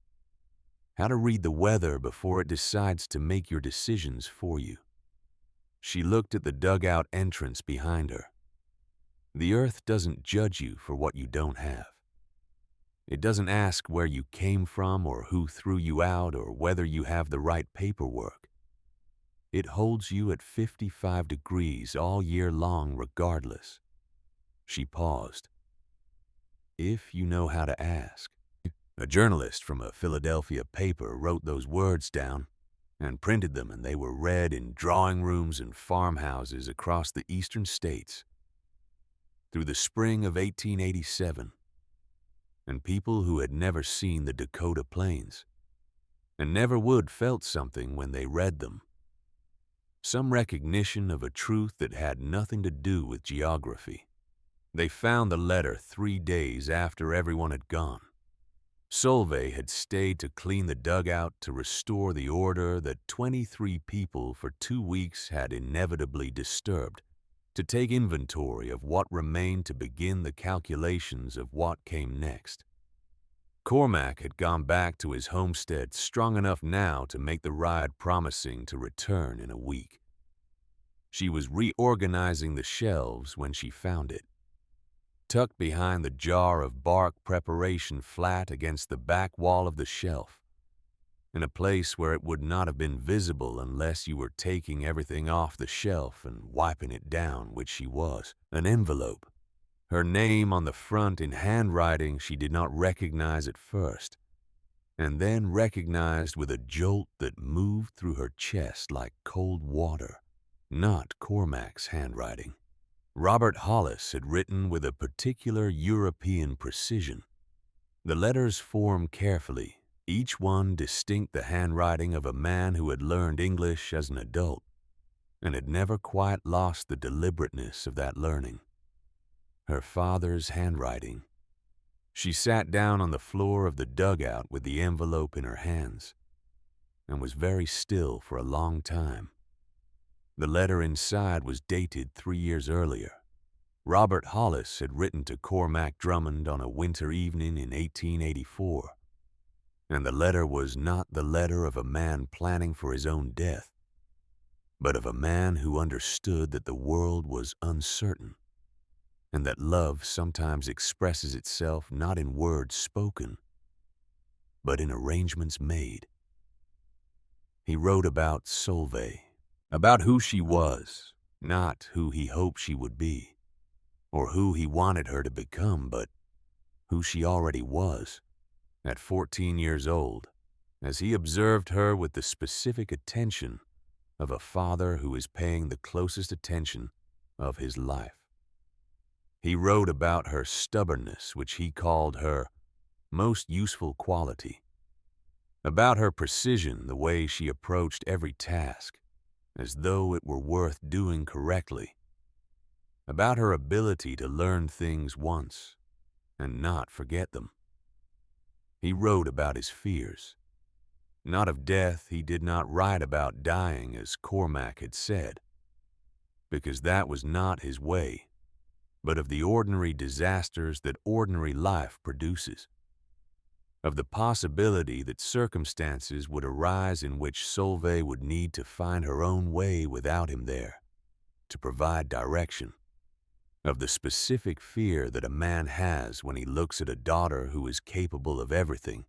how to read the weather before it decides to make your decisions for you." She looked at the dugout entrance behind her. The earth doesn't judge you for what you don't have. It doesn't ask where you came from or who threw you out or whether you have the right paperwork. It holds you at 55 degrees all year long regardless. She paused. "If you know how to ask." A journalist from a Philadelphia paper wrote those words down and printed them, and they were read in drawing rooms and farmhouses across the eastern states through the spring of 1887, and people who had never seen the Dakota Plains and never would felt something when they read them. Some recognition of a truth that had nothing to do with geography. They found the letter 3 days after everyone had gone. Solveig had stayed to clean the dugout to restore the order that 23 people for 2 weeks had inevitably disturbed, to take inventory of what remained to begin the calculations of what came next. Cormac had gone back to his homestead strong enough now to make the ride promising to return in a week. She was reorganizing the shelves when she found it. Tucked behind the jar of bark preparation flat against the back wall of the shelf, in a place where it would not have been visible unless you were taking everything off the shelf and wiping it down, which she was, an envelope. Her name on the front in handwriting she did not recognize at first, and then recognized with a jolt that moved through her chest like cold water. Not Cormac's handwriting. Robert Hollis had written with a particular European precision. The letters formed carefully, each one distinct the handwriting of a man who had learned English as an adult and had never quite lost the deliberateness of that learning. Her father's handwriting. She sat down on the floor of the dugout with the envelope in her hands and was very still for a long time. The letter inside was dated 3 years earlier. Robert Hollis had written to Cormac Drummond on a winter evening in 1884, and the letter was not the letter of a man planning for his own death, but of a man who understood that the world was uncertain, and that love sometimes expresses itself not in words spoken, but in arrangements made. He wrote about Solveig, about who she was, not who he hoped she would be, or who he wanted her to become, but who she already was, at 14 years old, as he observed her with the specific attention of a father who is paying the closest attention of his life. He wrote about her stubbornness, which he called her most useful quality, about her precision, the way she approached every task, as though it were worth doing correctly, about her ability to learn things once and not forget them. He wrote about his fears, Not of death. He did not write about dying as Cormac had said, because that was not his way, but of the ordinary disasters that ordinary life produces, of the possibility that circumstances would arise in which Solveig would need to find her own way without him there, to provide direction, of the specific fear that a man has when he looks at a daughter who is capable of everything,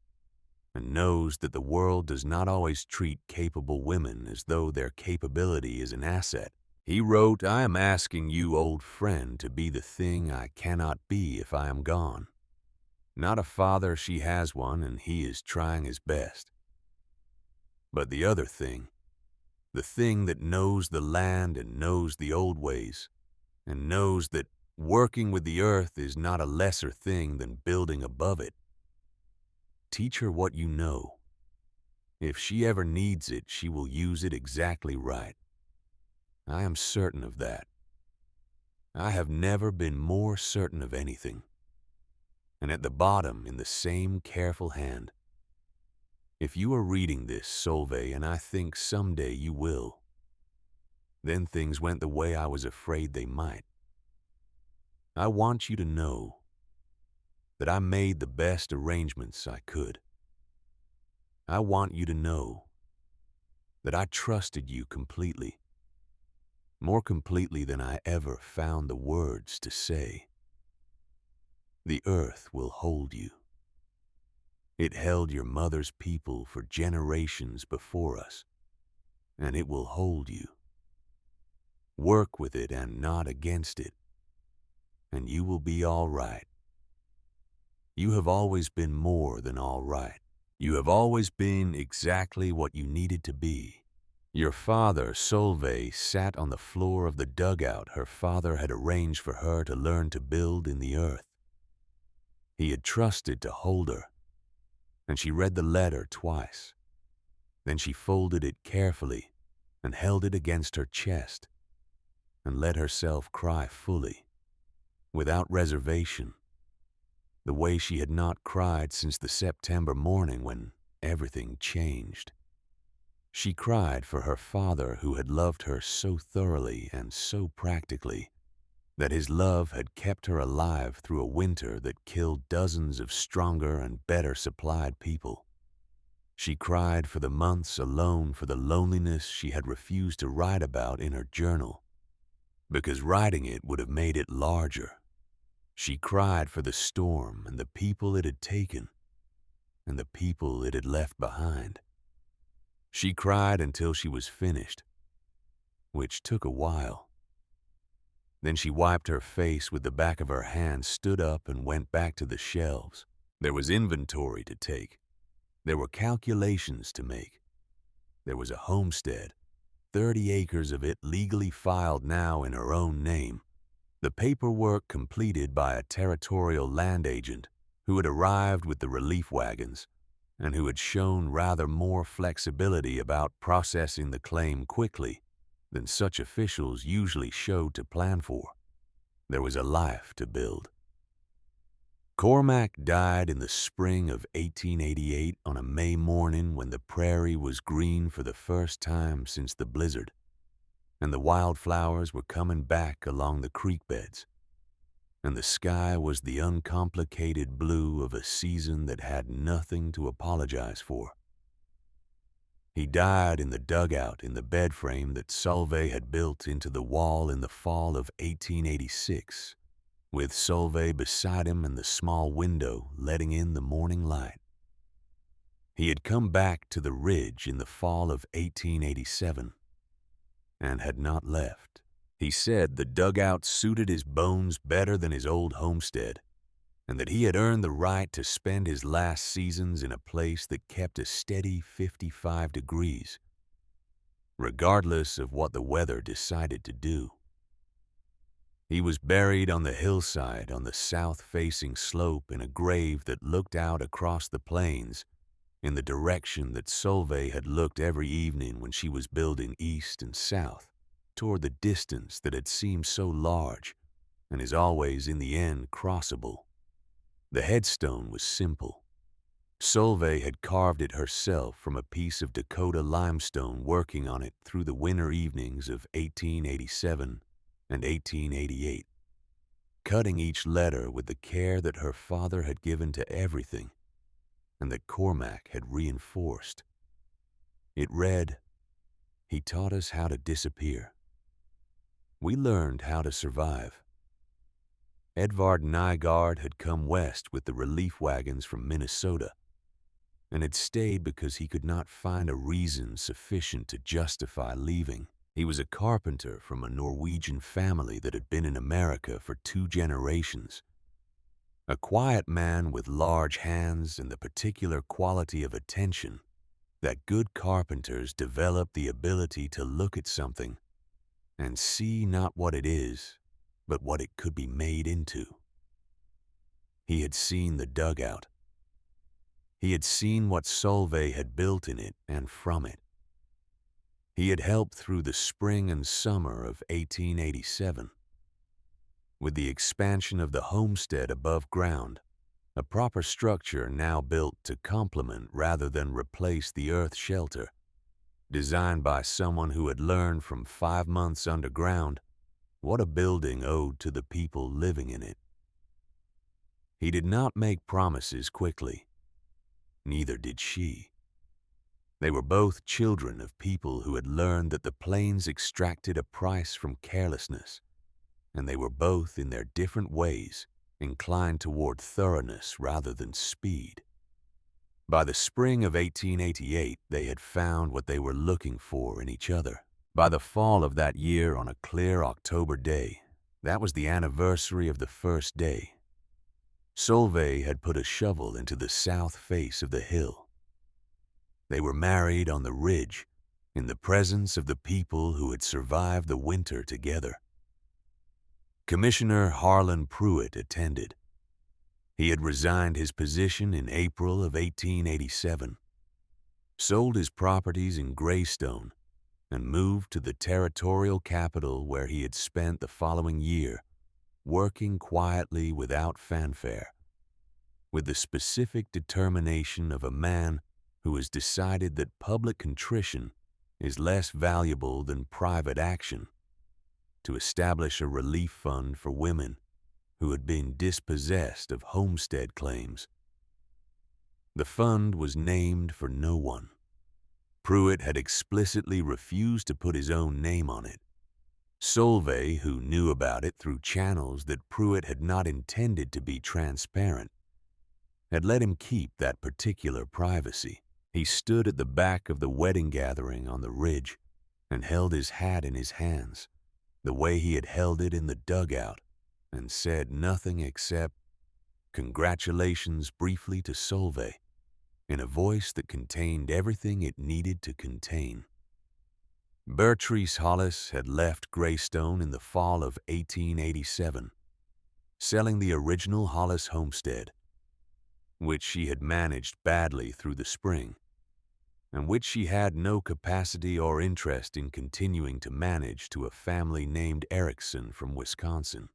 and knows that the world does not always treat capable women as though their capability is an asset. He wrote, "I am asking you, old friend, to be the thing I cannot be if I am gone. Not a father, she has one, and he is trying his best. But the other thing, the thing that knows the land and knows the old ways, and knows that working with the earth is not a lesser thing than building above it. Teach her what you know. If she ever needs it, she will use it exactly right. I am certain of that. I have never been more certain of anything." And at the bottom, in the same careful hand, "If you are reading this, Solveig, and I think someday you will, then things went the way I was afraid they might. I want you to know that I made the best arrangements I could. I want you to know that I trusted you completely, more completely than I ever found the words to say. The earth will hold you. It held your mother's people for generations before us, and it will hold you. Work with it and not against it, and you will be all right. You have always been more than all right. You have always been exactly what you needed to be." Your father, Solveig, sat on the floor of the dugout her father had arranged for her to learn to build in the earth. He had trusted to hold her, and she read the letter twice. Then she folded it carefully and held it against her chest and let herself cry fully, without reservation, the way she had not cried since the September morning when everything changed. She cried for her father, who had loved her so thoroughly and so practically that his love had kept her alive through a winter that killed dozens of stronger and better supplied people. She cried for the months alone, for the loneliness she had refused to write about in her journal, because writing it would have made it larger. She cried for the storm and the people it had taken and the people it had left behind. She cried until she was finished, which took a while. Then she wiped her face with the back of her hand, stood up, and went back to the shelves. There was inventory to take. There were calculations to make. There was a homestead, 30 acres of it legally filed now in her own name, the paperwork completed by a territorial land agent who had arrived with the relief wagons and who had shown rather more flexibility about processing the claim quickly than such officials usually showed to plan for. There was a life to build. Cormac died in the spring of 1888 on a May morning when the prairie was green for the first time since the blizzard, and the wildflowers were coming back along the creek beds, and the sky was the uncomplicated blue of a season that had nothing to apologize for. He died in the dugout in the bed frame that Solveig had built into the wall in the fall of 1886, with Solveig beside him and the small window letting in the morning light. He had come back to the ridge in the fall of 1887 and had not left. He said the dugout suited his bones better than his old homestead, and that he had earned the right to spend his last seasons in a place that kept a steady 55 degrees, regardless of what the weather decided to do. He was buried on the hillside on the south-facing slope in a grave that looked out across the plains in the direction that Solveig had looked every evening when she was building east and south, toward the distance that had seemed so large and is always in the end crossable. The headstone was simple. Solveig had carved it herself from a piece of Dakota limestone, working on it through the winter evenings of 1887 and 1888, cutting each letter with the care that her father had given to everything and that Cormac had reinforced. It read, "He taught us how to disappear. We learned how to survive." Edvard Nygaard had come west with the relief wagons from Minnesota and had stayed because he could not find a reason sufficient to justify leaving. He was a carpenter from a Norwegian family that had been in America for 2 generations. A quiet man with large hands and the particular quality of attention that good carpenters develop the ability to look at something and see not what it is, but what it could be made into. He had seen the dugout. He had seen what Solveig had built in it and from it. He had helped through the spring and summer of 1887. With the expansion of the homestead above ground, a proper structure now built to complement rather than replace the earth shelter, designed by someone who had learned from 5 months underground what a building owed to the people living in it. He did not make promises quickly. Neither did she. They were both children of people who had learned that the plains extracted a price from carelessness, and they were both, in their different ways, inclined toward thoroughness rather than speed. By the spring of 1888, they had found what they were looking for in each other. By the fall of that year, on a clear October day, that was the anniversary of the first day, Solveig had put a shovel into the south face of the hill. They were married on the ridge, in the presence of the people who had survived the winter together. Commissioner Harlan Pruitt attended. He had resigned his position in April of 1887, sold his properties in Greystone, and moved to the territorial capital where he had spent the following year, working quietly without fanfare, with the specific determination of a man who has decided that public contrition is less valuable than private action, to establish a relief fund for women who had been dispossessed of homestead claims. The fund was named for no one. Pruitt had explicitly refused to put his own name on it. Solveig, who knew about it through channels that Pruitt had not intended to be transparent, had let him keep that particular privacy. He stood at the back of the wedding gathering on the ridge and held his hat in his hands, the way he had held it in the dugout, and said nothing except, "Congratulations," briefly to Solveig, in a voice that contained everything it needed to contain. Bertrice Hollis had left Greystone in the fall of 1887, selling the original Hollis homestead, which she had managed badly through the spring, and which she had no capacity or interest in continuing to manage, to a family named Erickson from Wisconsin.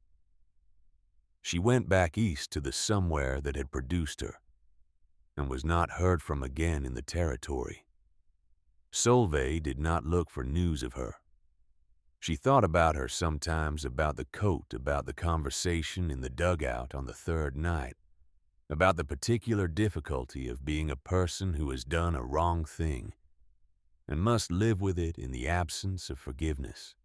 She went back east to the somewhere that had produced her, and was not heard from again in the territory. Solveig did not look for news of her. She thought about her sometimes, about the coat, about the conversation in the dugout on the third night, about the particular difficulty of being a person who has done a wrong thing and must live with it in the absence of forgiveness.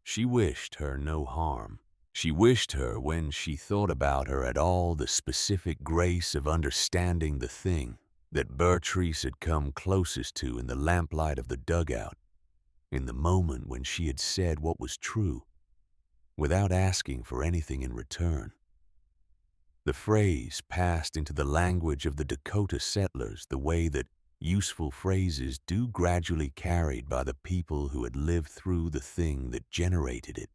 She wished her no harm. She wished her, when she thought about her at all, the specific grace of understanding the thing that Bertrice had come closest to in the lamplight of the dugout, in the moment when she had said what was true, without asking for anything in return. The phrase passed into the language of the Dakota settlers the way that useful phrases do, gradually carried by the people who had lived through the thing that generated it,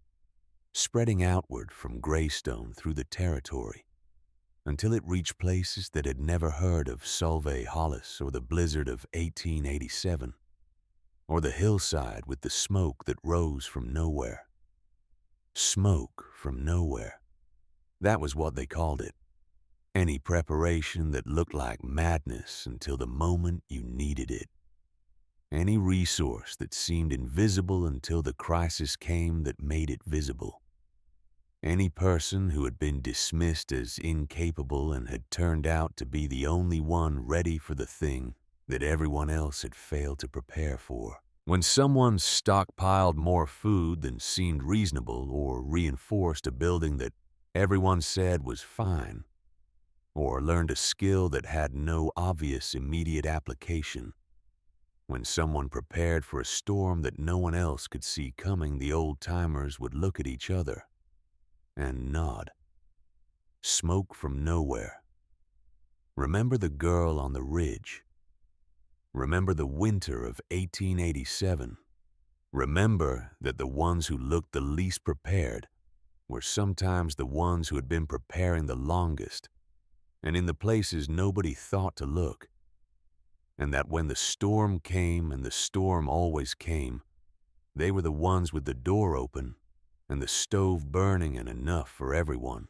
spreading outward from Greystone through the territory, until it reached places that had never heard of Solveig Hollis or the blizzard of 1887, or the hillside with the smoke that rose from nowhere. Smoke from nowhere. That was what they called it. Any preparation that looked like madness until the moment you needed it. Any resource that seemed invisible until the crisis came that made it visible. Any person who had been dismissed as incapable and had turned out to be the only one ready for the thing that everyone else had failed to prepare for. When someone stockpiled more food than seemed reasonable or reinforced a building that everyone said was fine, or learned a skill that had no obvious immediate application. When someone prepared for a storm that no one else could see coming, the old-timers would look at each other and nod. Smoke from nowhere. Remember the girl on the ridge. Remember the winter of 1887. Remember that the ones who looked the least prepared were sometimes the ones who had been preparing the longest, and in the places nobody thought to look. And that when the storm came, and the storm always came, they were the ones with the door open and the stove burning and enough for everyone.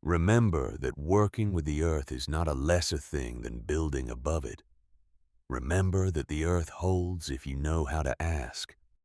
Remember that working with the earth is not a lesser thing than building above it. Remember that the earth holds if you know how to ask.